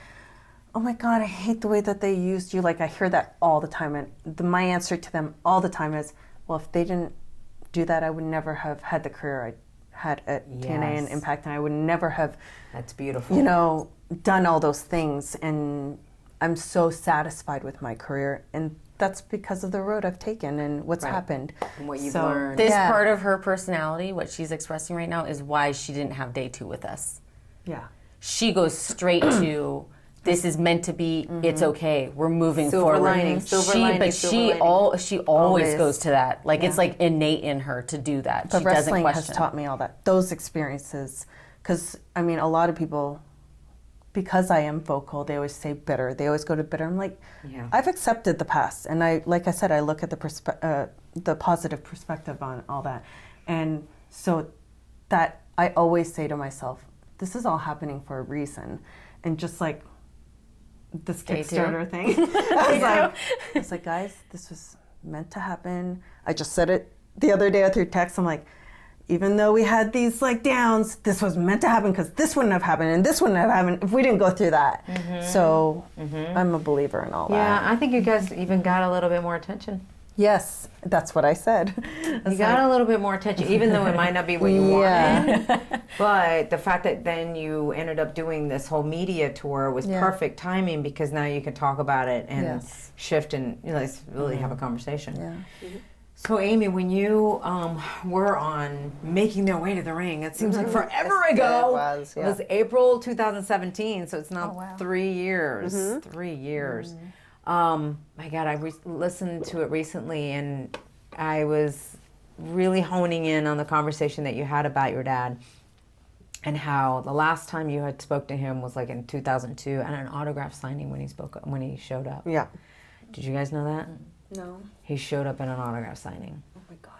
oh my God, I hate the way that they used you. Like, I hear that all the time, and my answer to them all the time is, well, if they didn't do that, I would never have had the career I had at TNA and Impact, and I would never have, that's beautiful, you know, done all those things. And I'm so satisfied with my career, and that's because of the road I've taken and what's happened and what you've learned. This part of her personality, what she's expressing right now, is why she didn't have day 2 with us. Yeah, she goes straight to, this is meant to be, it's okay, we're moving forward. She always goes to that. Like, it's like innate in her to do that. But she wrestling doesn't question. has taught me all that. Those experiences, because, I mean, a lot of people, because I am vocal, they always say bitter. They always go to bitter. I'm like, I've accepted the past. And like I said, I look at the positive perspective on all that. And so that I always say to myself, this is all happening for a reason. And just like, this Kickstarter thing. I was like, guys, this was meant to happen. I just said it the other day through text. I'm like, even though we had these like downs, this was meant to happen because this wouldn't have happened and this wouldn't have happened if we didn't go through that. So I'm a believer in all that. Yeah, I think you guys even got a little bit more attention. Yes, that's what I said. You got a little bit more attention, even though it might not be what you wanted. But the fact that then you ended up doing this whole media tour was perfect timing, because now you can talk about it and shift and let's really have a conversation. Yeah. So Amy, when you were on Making Their Way to the Ring, it seems like forever ago. It was April 2017, so it's now 3 years. 3 years. My God, I listened to it recently, and I was really honing in on the conversation that you had about your dad, and how the last time you had spoke to him was like in 2002 at an autograph signing when he showed up. Yeah. Did you guys know that? No. He showed up at an autograph signing. Oh my God.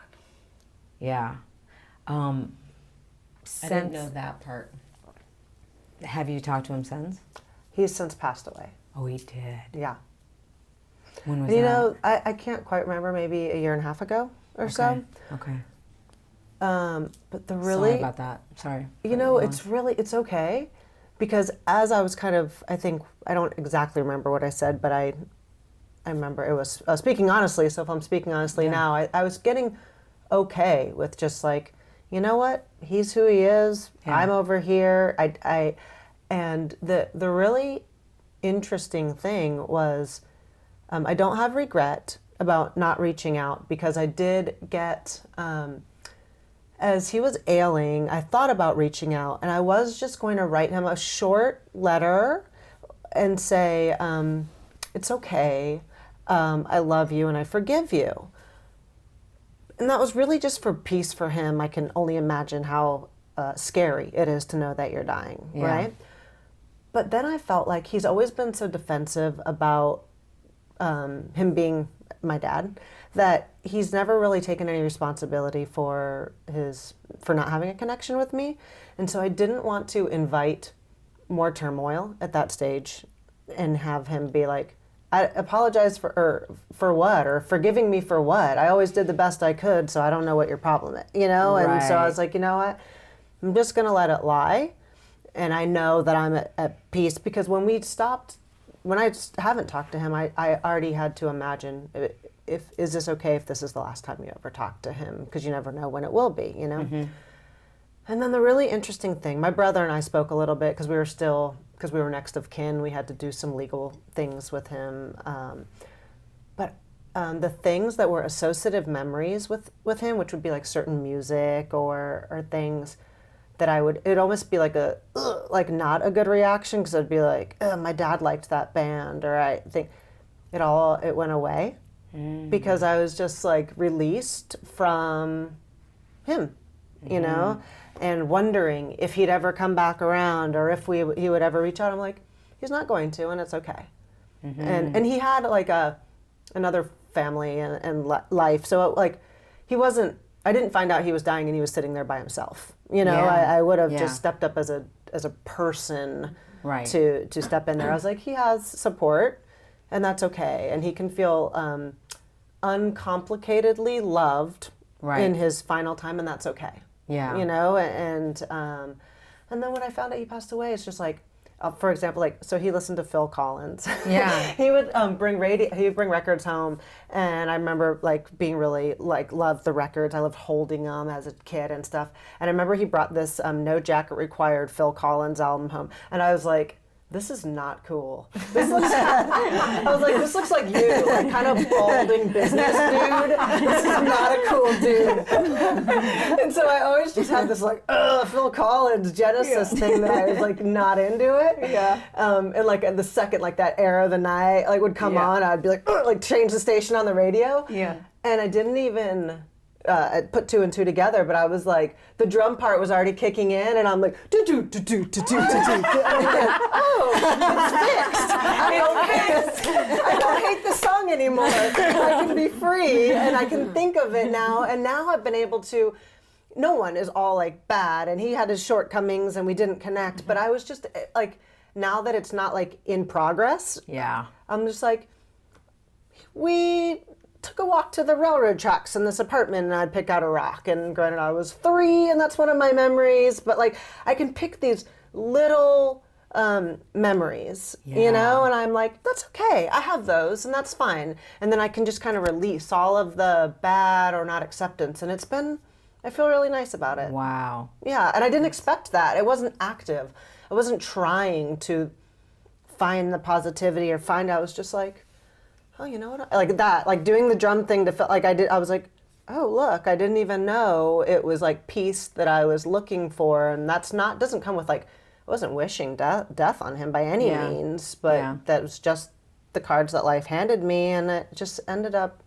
Yeah. I didn't know that part. Have you talked to him since? He's since passed away. Oh, he did. Yeah. When was that? You know, I can't quite remember, maybe a year and a half ago or so. Okay. But the really... Sorry about that. Sorry. You know, it's okay, because as I was kind of, I think, I don't exactly remember what I said, but I remember it was speaking honestly, so if I'm speaking honestly now, I was getting okay with just like, you know what, he's who he is, I'm over here, and the really interesting thing was, I don't have regret about not reaching out, because I did get, as he was ailing, I thought about reaching out, and I was just going to write him a short letter and say, it's okay, I love you and I forgive you. And that was really just for peace for him. I can only imagine how scary it is to know that you're dying, right? But then I felt like he's always been so defensive about him being my dad, that he's never really taken any responsibility for not having a connection with me. And so I didn't want to invite more turmoil at that stage and have him be like, I apologize for what, or forgiving me for what? I always did the best I could, so I don't know what your problem is, you know? And so I was like, you know what? I'm just going to let it lie. And I know that I'm at peace, because when I haven't talked to him, I already had to imagine, is this okay if this is the last time you ever talk to him? Because you never know when it will be, you know? And then the really interesting thing, my brother and I spoke a little bit, because because we were next of kin, we had to do some legal things with him. But the things that were associative memories with him, which would be like certain music or things that it'd almost be like like not a good reaction, because I'd be like, my dad liked that band, or I think it went away because I was just like released from him, you know, and wondering if he'd ever come back around or if he would ever reach out. I'm like, he's not going to, and it's okay. And he had like another family and life, so like he wasn't. I didn't find out he was dying and he was sitting there by himself. You know, I would have just stepped up as a person to step in there. I was like, he has support, and that's okay, and he can feel uncomplicatedly loved in his final time, and that's okay. Yeah, you know, and then when I found out he passed away, it's just like, for example, like, so he listened to Phil Collins. Yeah, he would bring records home, and I remember like being really like loved the records. I loved holding them as a kid and stuff. And I remember he brought this No Jacket Required Phil Collins album home, and I was like, this is not cool. This looks, I was like, this looks like you, like kind of balding business dude. This is not a cool dude. And so I always just had this like, Phil Collins Genesis thing that I was like not into it. Yeah. And like at the second like that Era of the Night like would come on, I'd be like change the station on the radio. Yeah. And I didn't even put two and two together, but I was like, the drum part was already kicking in, and I'm like, do do do do do do do. Oh, it's fixed. I don't hate the song anymore. I can be free, and I can think of it now. And now I've been able to. No one is all like bad, and he had his shortcomings, and we didn't connect. But I was just like, now that it's not like in progress. Yeah. I'm just like, we took a walk to the railroad tracks in this apartment, and I'd pick out a rock. And granted, I was 3, and that's one of my memories, but like I can pick these little memories, you know, and I'm like, that's okay. I have those, and that's fine. And then I can just kind of release all of the bad or not acceptance, and I feel really nice about it. Wow. Yeah, and I didn't expect that. It wasn't active. I wasn't trying to find the positivity or find out. I was just like, oh, you know what? Like that, like doing the drum thing to feel like I was like, oh, look, I didn't even know it was like peace that I was looking for. And doesn't come with like, I wasn't wishing death on him by any means, but that was just the cards that life handed me. And it just ended up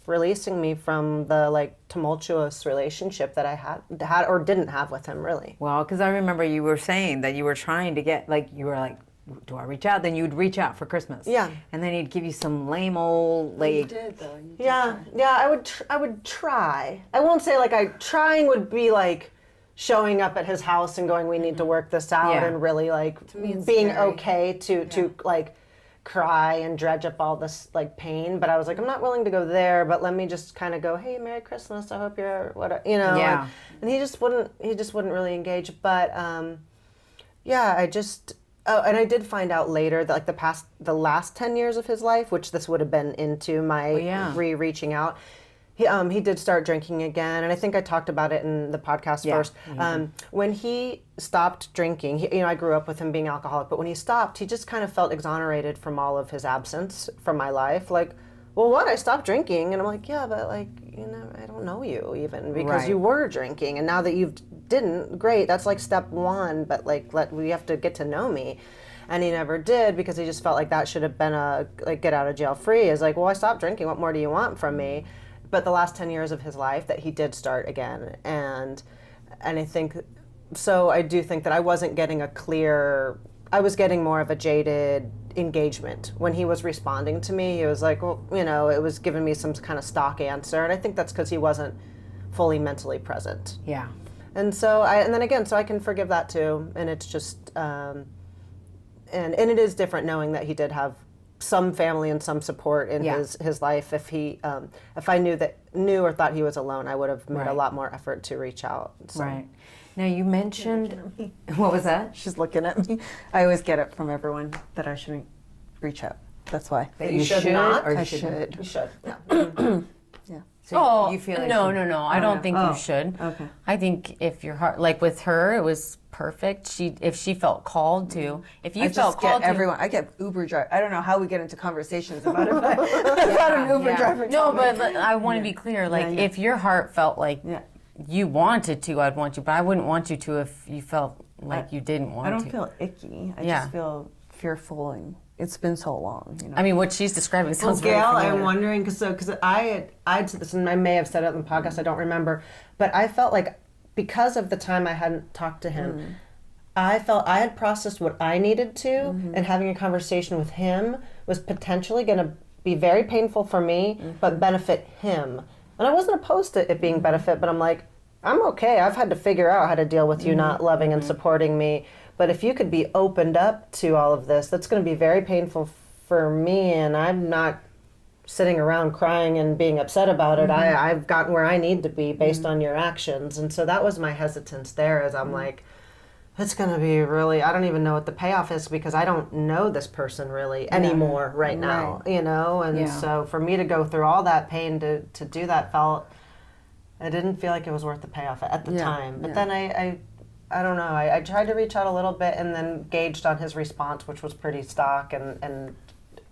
releasing me from the like tumultuous relationship that I had or didn't have with him, really. Well, because I remember you were saying that you were trying to get, like, you were like, do I reach out? Then you'd reach out for Christmas. Yeah. And then he'd give you some lame old, like... You did, though. Yeah, I would try. I won't say, like, trying would be, like, showing up at his house and going, we need to work this out, and really, like, being scary. Okay to, like, cry and dredge up all this, like, pain. But I was like, I'm not willing to go there, but let me just kind of go, hey, Merry Christmas, I hope you're, you know. Yeah. Like, and he just wouldn't really engage. But, yeah, I just... Oh, and I did find out later that like the last 10 years of his life, which this would have been into my reaching out, he did start drinking again, and I think I talked about it in the podcast first. When he stopped drinking, you know, I grew up with him being alcoholic, but when he stopped, he just kind of felt exonerated from all of his absence from my life. Like, well, what? I stopped drinking, and I'm like, yeah, but like, you know, I don't know you even because you were drinking, and now that you didn't, great. That's like step 1, but like, we have to get to know me. And he never did because he just felt like that should have been a like get out of jail free. Is like, well, I stopped drinking. What more do you want from me? But the last 10 years of his life that he did start again, and I think so. I do think that I wasn't getting I was getting more of a jaded engagement when he was responding to me. He was like, well, you know, it was giving me some kind of stock answer, and I think that's because he wasn't fully mentally present. Yeah. And so and then again, so I can forgive that too, and it's just, and it is different knowing that he did have some family and some support in his life. If I knew or thought he was alone, I would have made a lot more effort to reach out. So. Right. Now you mentioned, what was that? She's looking at me. I always get it from everyone that I shouldn't reach out. That's why. That you should not? Or I should. You should, yeah. Yeah. So you feel like no. I don't think you should. Okay. I think if your heart, like with her, it was perfect. If she felt called to, if you felt called to, everyone. I get Uber driver. I don't know how we get into conversations about it, but about an Uber driver. No, but I want to be clear. Like if your heart felt like you wanted to, I'd want you, but I wouldn't want you to if you felt like you didn't want to. I don't feel icky. I just feel fearful, and it's been so long. You know? I mean, what she's describing sounds Gail, very familiar. I'm wondering because I'd said this, and I may have said it on the podcast. I don't remember, but I felt like because of the time I hadn't talked to him, I felt I had processed what I needed to, and having a conversation with him was potentially going to be very painful for me, but benefit him. And I wasn't opposed to it being benefit, but I'm like, I'm okay. I've had to figure out how to deal with you not loving and supporting me. But if you could be opened up to all of this, that's going to be very painful for me, and I'm not sitting around crying and being upset about it. I've gotten where I need to be based on your actions. And so that was my hesitance there, as I'm like, it's going to be really, I don't even know what the payoff is because I don't know this person really anymore right now, you know? And so for me to go through all that pain to do that I didn't feel like it was worth the payoff at the time. But then I don't know, I tried to reach out a little bit and then gauged on his response, which was pretty stock, and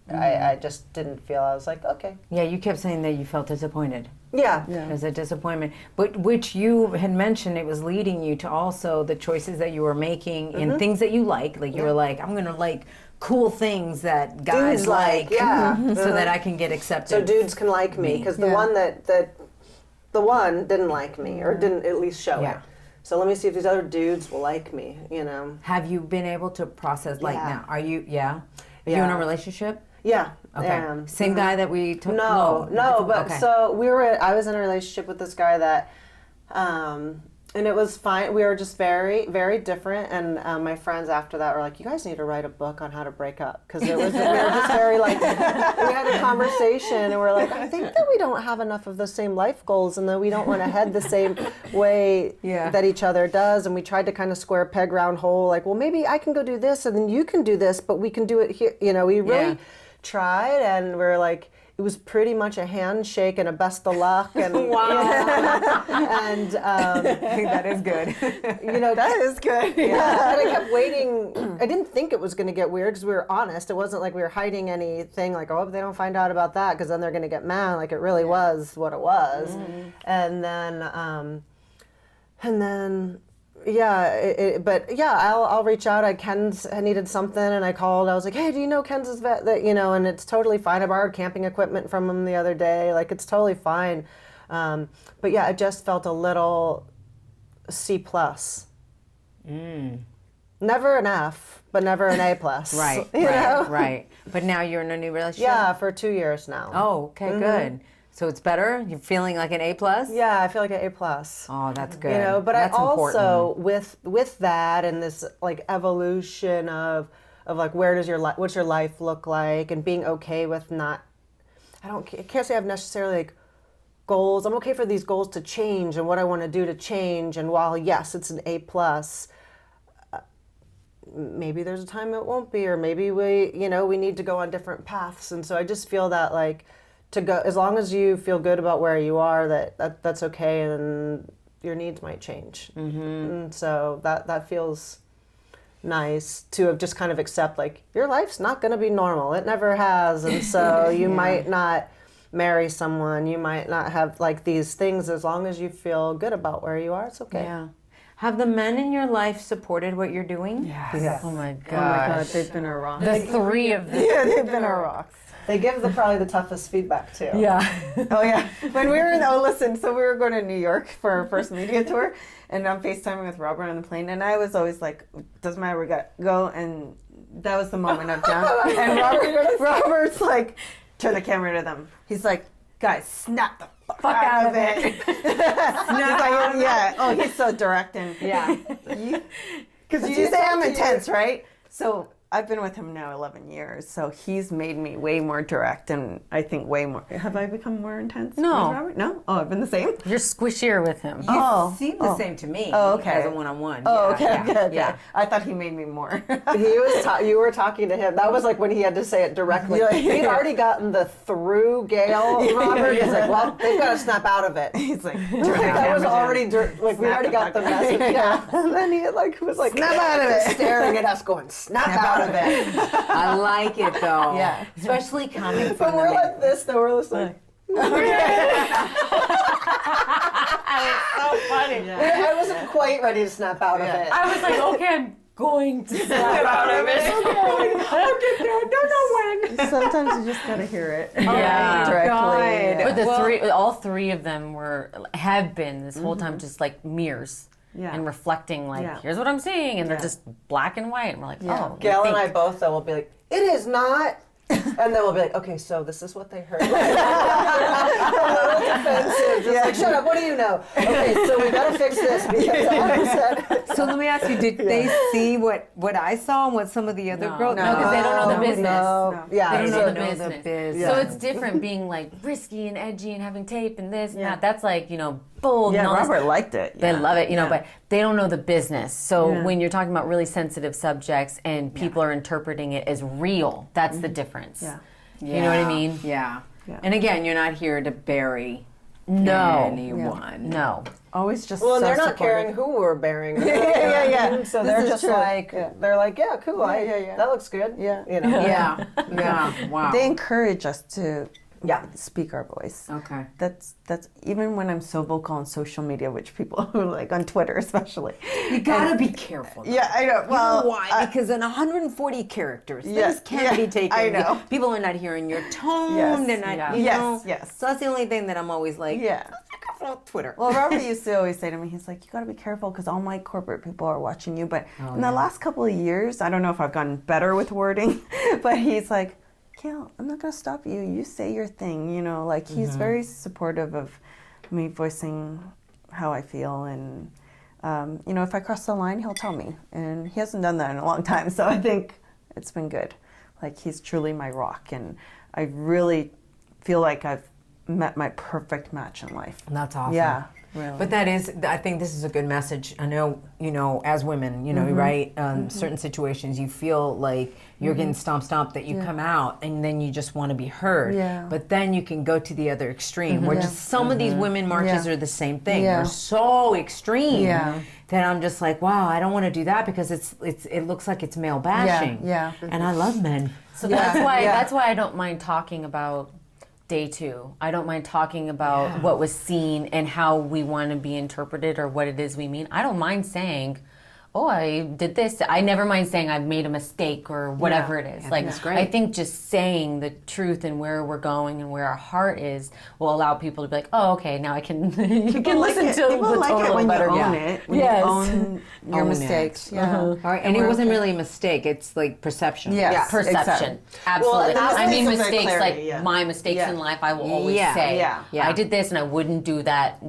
I just didn't feel, I was like, okay. Yeah, you kept saying that you felt disappointed. Yeah. It was a disappointment, but which you had mentioned it was leading you to also the choices that you were making in things that you like you were like, I'm gonna like cool things that guys Dudes like, so that I can get accepted. So dudes can like me, because the one didn't like me, or didn't at least show it. So let me see if these other dudes will like me, you know. Have you been able to process now? Are you, Are you in a relationship? Yeah. Okay. Same guy that we took? No, but so I was in a relationship with this guy that, and it was fine. We were just very, very different. And my friends after that were like, you guys need to write a book on how to break up. Because we were just very like, we had a conversation and we're like, I think that we don't have enough of the same life goals and that we don't want to head the same way that each other does. And we tried to kind of square peg round hole, like, well, maybe I can go do this and then you can do this, but we can do it here. You know, we really tried, and we're like, it was pretty much a handshake and a best of luck, and and that is good. You know, that is good. Yeah, and I kept waiting. I didn't think it was going to get weird because we were honest. It wasn't like we were hiding anything. Like, oh, they don't find out about that because then they're going to get mad. Like, it really was what it was. And then. Yeah, I'll reach out. I needed something, and I called. I was like, hey, do you know Ken's vet? That, you know, and it's totally fine. I borrowed camping equipment from him the other day. Like, it's totally fine. But yeah, it just felt a little C+. Never an F, but never an A+. Right. But now you're in a new relationship? Yeah, for 2 years now. Oh, okay, good. So it's better? You're feeling like an A+? Yeah, I feel like an A+. Oh, that's good. You know, but that's I also, with that and this like evolution of like, what's your life look like, and being okay with I can't say I have necessarily like goals. I'm okay for these goals to change and what I want to do to change. And while yes, it's an A+, maybe there's a time it won't be, or maybe we need to go on different paths. And so I just feel that like, to go, as long as you feel good about where you are, that's okay, and your needs might change. And so that feels nice to have just kind of accept, like, your life's not going to be normal. It never has, and so you might not marry someone, you might not have like these things. As long as you feel good about where you are, it's okay. Yeah. Have the men in your life supported what you're doing? Yes. Oh my gosh. Oh my God, they've been our rocks. The three of them. Yeah, they've been our rocks. They give probably the toughest feedback too. Yeah. Oh yeah. When we were so we were going to New York for our first media tour, and I'm FaceTiming with Robert on the plane, and I was always like, doesn't matter, we gotta go. And that was the moment of down. And Robert's like, turn the camera to them. He's like, guys, snap the fuck out of it. Oh, he's so direct, and because you say I'm intense, right? So I've been with him now 11 years, so he's made me way more direct, and I think way more. Have I become more intense? No. with Robert? No? Oh, I've been the same? You're squishier with him. You seem the same to me. Oh, okay. As a one-on-one. Oh, Yeah, okay, yeah, okay, okay. yeah. I thought he made me more. You were talking to him. That was like when he had to say it directly. He'd already gotten the through Gail, Robert. He's like, well, they've got to snap out of it. He's like, That was already, like, we already got the message. Yeah. And then he was like, snap out of it. Staring at us going, snap out of it. I like it though. Yeah. Especially coming from But the we're man. like this, though. We're just like, So funny. I wasn't quite ready to snap out of it. I was like, okay, I'm going to snap out of it. I'll get there. I don't know when. sometimes you just gotta hear it. Yeah. Directly. But all three of them have been this whole time just like mirrors. Yeah. And reflecting, like, Yeah. here's what I'm seeing, and they're just black and white, and we're like, oh. Gail and I both, though, will be like, it is not. And then we'll be like, okay, so this is what they heard. A little defensive. Just like, shut up, what do you know? Okay, so we gotta fix this because I said. So let me ask you, did they see what I saw and what some of the other girls? No, because they don't know the business. No. Yeah, They don't so- know the business. So it's different being like risky and edgy and having tape and this and that. That's like, bold. Yeah, and all this. Robert liked it. They Yeah. love it, but they don't know the business. So when you're talking about really sensitive subjects and people are interpreting it as real, that's the difference. Yeah. You know what I mean? Yeah. Yeah. And again, you're not here to bury No. anyone. No. Always just Well, and so they're not supportive. caring who we're bearing. yeah. So This they're is just true. like, they're like, yeah, cool. Yeah. That looks good. Yeah. Yeah. Yeah. Wow. They encourage us to Yeah. speak our voice. Okay. That's even when I'm so vocal on social media, which people who like on Twitter especially. You gotta be careful. Yeah, I know. Well, You know why? Because in 140 characters, Yeah, things can be taken. I know. People are not hearing your tone. Yes, They're not. yeah. You Yes, know? yes. So that's the only thing that I'm always like. Yeah. Be careful on Twitter. Well, Robert used to always say to me, he's like, you got to be careful because all my corporate people are watching you. But in the last couple of years, I don't know if I've gotten better with wording, but he's like, Gail, I'm not going to stop you. You say your thing, like he's very supportive of me voicing how I feel. And, if I cross the line, he'll tell me. And he hasn't done that in a long time. So I think it's been good. Like he's truly my rock. And I really feel like I've met my perfect match in life. That's awesome. Yeah. Really. But that is, I think this is a good message. I know, as women, right? Certain situations, you feel like you're getting stomped, that you come out and then you just want to be heard. Yeah. But then you can go to the other extreme, where just some of these women marches are the same thing. Yeah. They're so extreme Yeah. that I'm just like, wow, I don't want to do that because it looks like it's male bashing. Yeah. And I love men. So that's why I don't mind talking about day 2. I don't mind talking about what was seen and how we want to be interpreted or what it is we mean. I don't mind saying, oh, I did this. I never mind saying I've made a mistake or whatever it is. Like, I think just saying the truth and where we're going and where our heart is will allow people to be like, oh, okay, now I can you can listen to People the like tone it a when better. you own it. When Yes. you own your Own it. mistakes. Yeah. All right, and it wasn't really a mistake. It's like perception. Yes, Perception. exactly. Absolutely. and I mean, mistakes are very mistakes, clarity, like yeah. my mistakes Yeah. in life, I will always Yeah, say, yeah. I did this and I wouldn't do that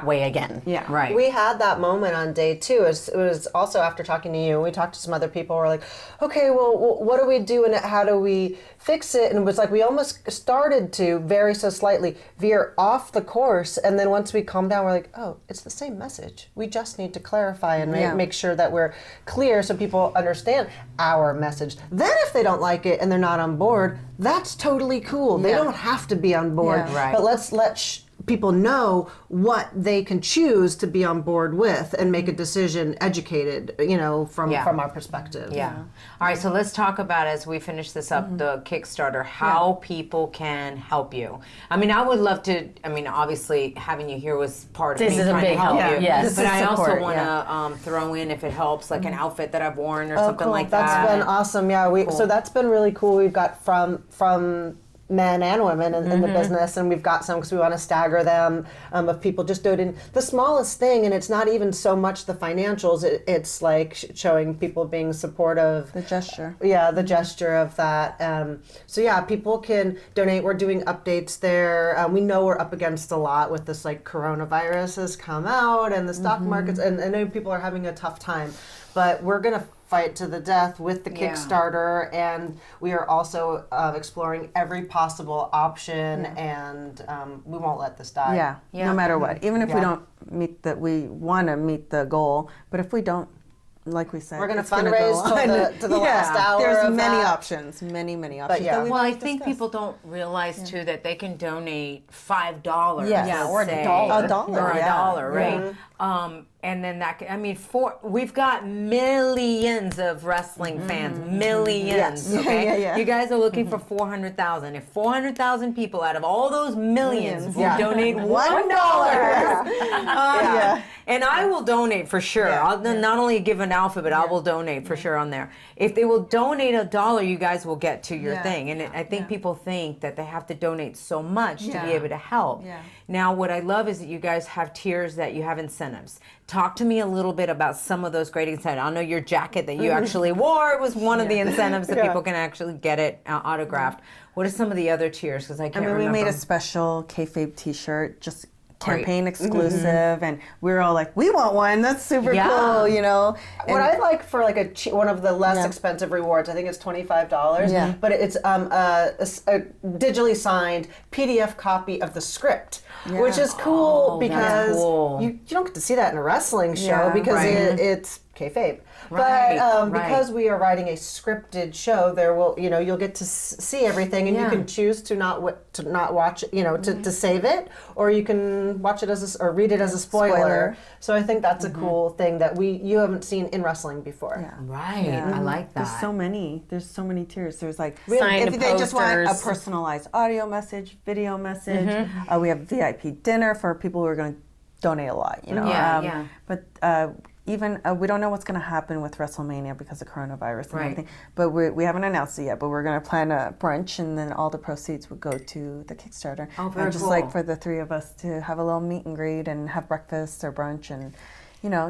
way again. Yeah. Right. We had that moment on day 2. It was also after talking to you. We talked to some other people. We're like, okay, well, what do we do and how do we fix it? And it was like we almost started to very so slightly veer off the course. And then once we calmed down, we're like, oh, it's the same message. We just need to clarify and make sure that we're clear so people understand our message. Then if they don't like it and they're not on board, that's totally cool. They don't have to be on board. Yeah. Right. But let's let people know what they can choose to be on board with and make a decision educated, from our perspective. Yeah. All right, so let's talk about, as we finish this up, the Kickstarter, how people can help you. I mean, I would love to, obviously having you here was part of This me is a trying to big help help. you. Yes. But This is I also support, want to throw in, if it helps, like an outfit that I've worn or something Cool. like That's that. been awesome. Yeah, so that's been really cool. We've got from men and women in the business, and we've got some because we want to stagger them of people just doing the smallest thing, and it's not even so much the financials. It's like showing people being supportive. The gesture. Yeah, the gesture of that. So yeah, people can donate. We're doing updates there. We know we're up against a lot with this coronavirus has come out and the stock markets, and I know people are having a tough time. But we're going to fight to the death with the Kickstarter, and we are also exploring every possible option, and we won't let this die. Yeah, no matter what. Even if we don't we want to meet the goal, but if we don't, like we said, we're going to it's gonna fundraise go to the last hour. There's of many that. options, many options. yeah. that we've Well, I always think discussed. people don't realize too that they can donate $5. Yes. Or a $1. dollar, Or a yeah. dollar, right? And then we've got millions of wrestling fans, millions. Yes. Okay, Yeah. you guys are looking for 400,000. If 400,000 people out of all those millions will donate $1, and I will donate for sure. I'll not only give an alpha, but I will donate for sure on there. If they will donate $1, you guys will get to your thing. And I think people think that they have to donate so much to be able to help. Yeah. Now, what I love is that you guys have tiers that you have incentives. Talk to me a little bit about some of those great incentives. I know your jacket that you actually wore was one of the incentives that people can actually get it autographed. What are some of the other tiers? Because I can't remember. we made a special Kayfabe T-shirt, just campaign exclusive, and we were all like, we want one. That's super cool, you know. What I like for like one of the less expensive rewards, I think it's $25. Yeah. But it's a digitally signed PDF copy of the script, which is cool because you don't get to see that in a wrestling show because it's kayfabe. But because we are writing a scripted show, there will you'll get to see everything, and you can choose to not watch it, to save it, or you can watch it or read it as a spoiler. So I think that's a cool thing that you haven't seen in wrestling before. Yeah. Right, I like that. There's so many tiers. There's like Signed if they just want a posters. personalized audio message, video message. We have VIP dinner for people who are going to donate a lot. But even we don't know what's going to happen with WrestleMania because of coronavirus and everything. But we haven't announced it yet. But we're going to plan a brunch, and then all the proceeds would go to the Kickstarter. Oh, very and just cool. like for the three of us to have a little meet and greet and have breakfast or brunch, and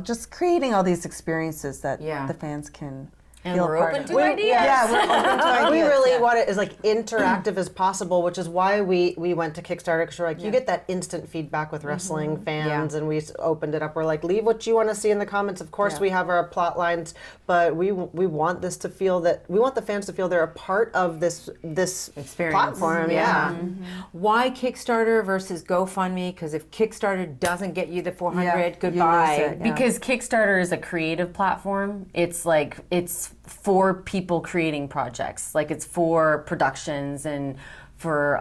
just creating all these experiences that the fans can. And we're open to ideas. Yeah, we're open to ideas. We really want it as interactive as possible, which is why we went to Kickstarter, because we're like, you get that instant feedback with wrestling fans, and we opened it up. We're like, leave what you want to see in the comments. Of course, we have our plot lines, but we want this to feel we want the fans to feel they're a part of this Experience. platform. Why Kickstarter versus GoFundMe? Because if Kickstarter doesn't get you the 400, goodbye. You lose it, Because Kickstarter is a creative platform. It's for people creating projects. Like it's for productions and for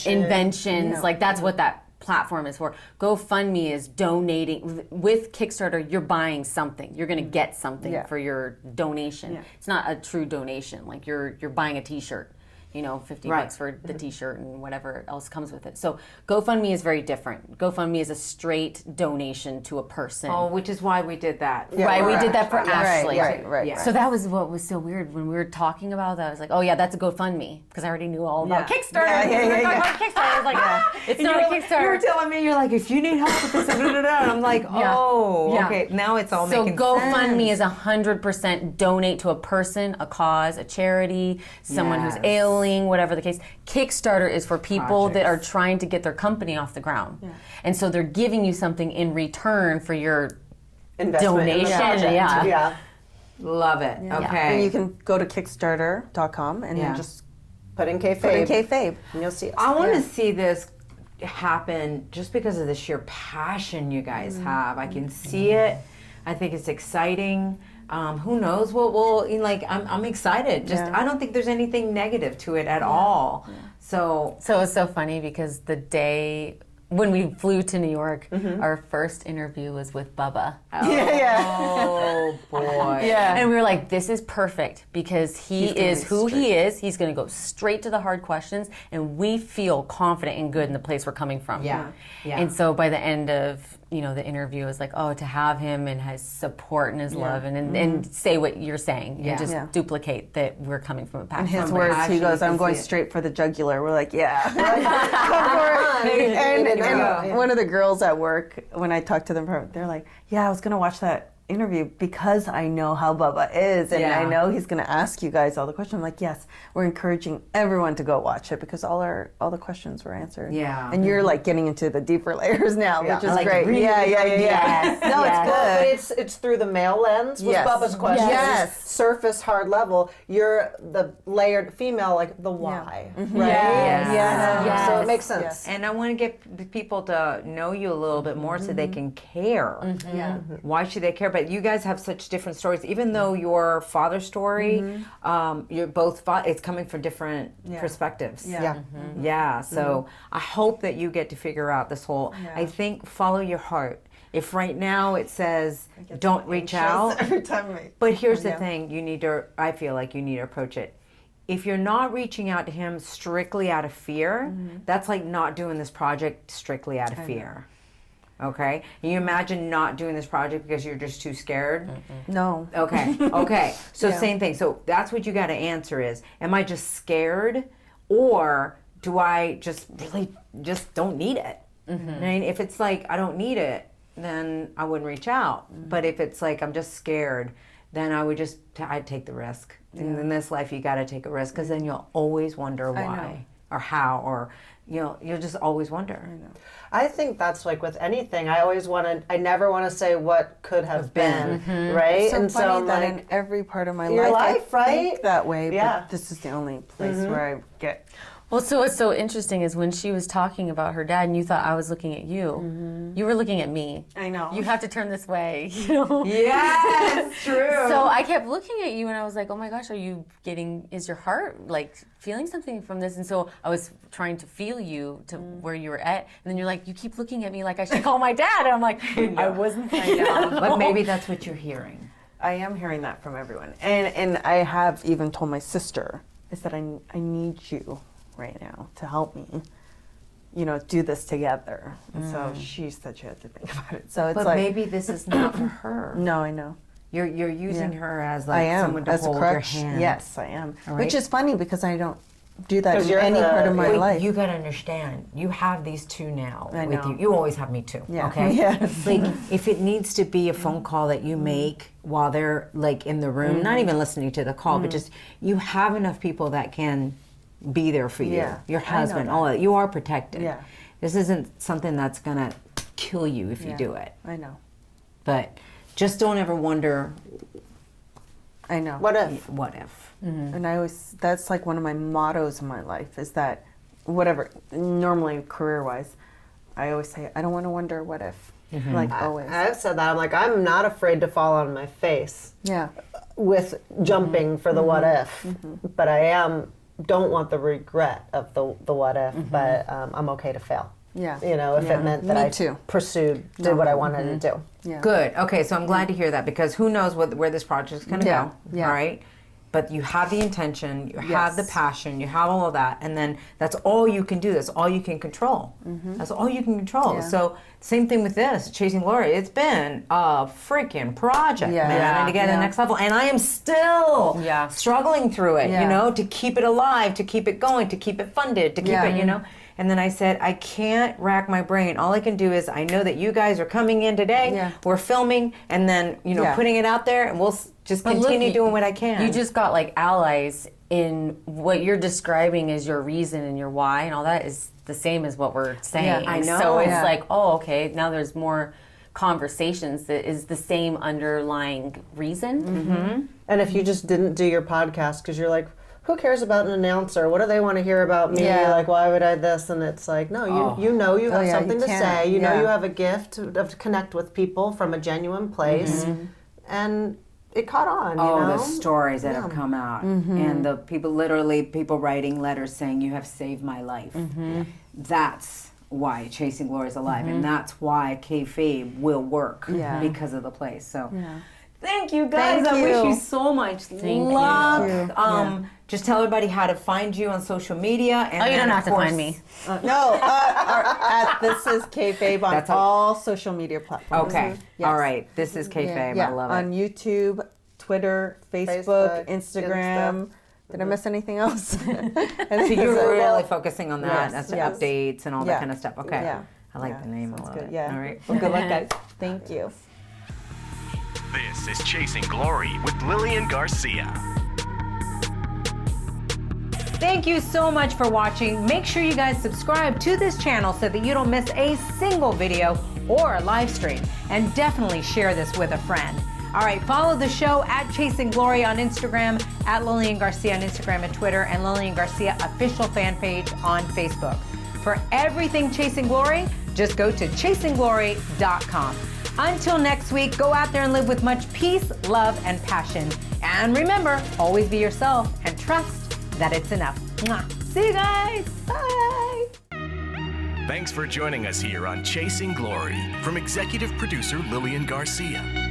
inventions. Like that's what that platform is for. GoFundMe is donating. With Kickstarter, you're buying something. You're going to get something for your donation. Yeah. It's not a true donation. Like you're buying a T-shirt. $50 for the T-shirt and whatever else comes with it. So GoFundMe is very different. GoFundMe is a straight donation to a person. Oh, which is why we did that. Yeah, right, we did that for Ashley. Right. Yeah. So that was what was so weird when we were talking about that. I was like, oh yeah, that's a GoFundMe, because I already knew all about Kickstarter. We were talking about Kickstarter. I was like, it's not a Kickstarter. You were telling me, you're like, if you need help with this, and I'm like, okay, now it's all making sense. So GoFundMe is 100% donate to a person, a cause, a charity, someone who's ailing, whatever the case. Kickstarter is for people that are trying to get their company off the ground. Yeah. And so they're giving you something in return for your donation. Yeah. Love it. Yeah. Okay. And you can go to Kickstarter.com and then just put in kayfabe. And you'll see us. I want to see this happen just because of the sheer passion you guys have. I can see it. I think it's exciting. Who knows what will, I'm excited. I don't think there's anything negative to it at all. Yeah. So it's so funny because the day when we flew to New York, our first interview was with Bubba. Oh boy. Yeah. And we were like, this is perfect because he is who he is. He's going to go straight to the hard questions, and we feel confident and good in the place we're coming from. Yeah. And so by the end of the interview, it was like, to have him and his support and his love and say what you're saying and just duplicate that we're coming from a passion. In his words, he goes, I'm going straight for the jugular. We're like, come for it. And one of the girls at work, when I talked to them, they're like, I was going to watch that interview because I know how Bubba is, and I know he's going to ask you guys all the questions. I'm like, yes, we're encouraging everyone to go watch it because all the questions were answered. Yeah. And you're like getting into the deeper layers now, which is Like great. really Yeah. Yes. No, it's good. But it's through the male lens with Yes. Bubba's questions. Yes. Surface hard level. You're the layered female, like the why, right? Yes. So it makes sense. And I want to get people to know you a little bit more so they can care. Why should they care? But you guys have such different stories. Even though your father's story, you're both, it's coming from different perspectives. So I hope that you get to figure out this whole, I think, follow your heart. If right now it says, don't reach out. Every time But here's the thing, I feel like you need to approach it. If you're not reaching out to him strictly out of fear, that's like not doing this project strictly out of fear. Okay? Can you imagine not doing this project because you're just too scared? No. Okay. So same thing. So that's what you got to answer is, am I just scared or do I just really just don't need it? And if it's like, I don't need it, then I wouldn't reach out. But if it's like, I'm just scared, then I would I'd take the risk. And in this life, you got to take a risk because then you'll always wonder why or how, or you'll just always wonder. I think that's like with anything. I never want to say what could have been, right? It's so and funny so I'm that like, in every part of my your life, life, I right? think that way, Yeah. but this is the only place where I get... Well, so what's so interesting is when she was talking about her dad and you thought I was looking at you, you were looking at me. I know. You have to turn this way, you know? Yes, true. So I kept looking at you and I was like, oh my gosh, is your heart like feeling something from this? And so I was trying to feel you to where you were at. And then you're like, you keep looking at me like I should call my dad. And I'm like, I wasn't thinking. But maybe that's what you're hearing. I am hearing that from everyone. And I have even told my sister, is that I need you right now to help me, do this together. And so she said she had to think about it. So it's But like, maybe this is not for her. no, I know. You're using her as I like am, someone to as a hold your crutch. hand. Yes, I am. All right. Which is funny because I don't do that 'Cause in you're any part of my Wait, life. you gotta understand. You have these two now I with know. you. You always have me too. Yeah. Okay. Yes. Like if it needs to be a phone call that you make while they're like in the room, not even listening to the call, but just you have enough people that can be there for you. Yeah, Your I know husband, that. all that. You are protected. Yeah. This isn't something that's gonna kill you if you do it. I know. But just don't ever wonder I know. what if? what if. And that's like one of my mottos in my life is that whatever, normally career-wise, I always say, I don't want to wonder what if. Like always. I've said that. I'm like, I'm not afraid to fall on my face Yeah. with jumping for the what if, but I don't want the regret of the what if, but I'm okay to fail. Yeah. If it meant that Me I too. did what I wanted to do. Yeah. Good. Okay, so I'm glad to hear that because who knows where this project is going to go. Yeah. All right. But you have the intention, you have the Yes. passion, you have all of that, and then that's all you can do. That's all you can control. That's all you can control. Yeah. So same thing with this, Chasing Glory. It's been a freaking project, Yeah. man, Yeah. to get to the Yeah. next level. And I am still Yeah. struggling through it, Yeah. to keep it alive, to keep it going, to keep it funded, to keep Yeah. it, And then I said, I can't rack my brain. All I can do is I know that you guys are coming in today. Yeah. We're filming, and then Yeah. putting it out there, and we'll just But look, continue doing what I can. You just got like allies in what you're describing as your reason and your why and all that is the same as what we're saying. I know. So it's Yeah. like, oh, okay, now there's more conversations that is the same underlying reason. And if you just didn't do your podcast because you're like, who cares about an announcer? What do they want to hear about me? Yeah. Like, why would I this? And it's like, no, you know you have yeah, something you to can. say. You know Yeah. you have a gift to connect with people from a genuine place. And it caught on, Oh, you know? the stories that have come out, and the people writing letters saying, "You have saved my life." That's why Chasing Glory is alive, and that's why Kayfabe will work because of the place. So, thank you guys. Thank I wish you. you so much Thank luck. you. Just tell everybody how to find you on social media. And Oh, you then, don't of have to course, find me. This is Kayfabe on That's all social media platforms. Okay. Yes. All right. This is Kayfabe. I love it. On YouTube, Twitter, Facebook, Instagram. Did I miss anything else? So you're really focusing on that Yes, as to yes. updates and all that Yeah. kind of stuff. Okay. Yeah. I like the name. I Sounds love good. it. Yeah. All right. Well, good luck, guys. Thank you. This is Chasing Glory with Lilian Garcia. Thank you so much for watching. Make sure you guys subscribe to this channel so that you don't miss a single video or live stream. And definitely share this with a friend. All right, follow the show at Chasing Glory on Instagram, at Lilian Garcia on Instagram and Twitter, and Lilian Garcia official fan page on Facebook. For everything Chasing Glory, just go to chasingglory.com. Until next week, go out there and live with much peace, love, and passion. And remember, always be yourself and trust that it's enough. Mwah. See you guys. Bye. Thanks for joining us here on Chasing Glory from executive producer Lilian Garcia.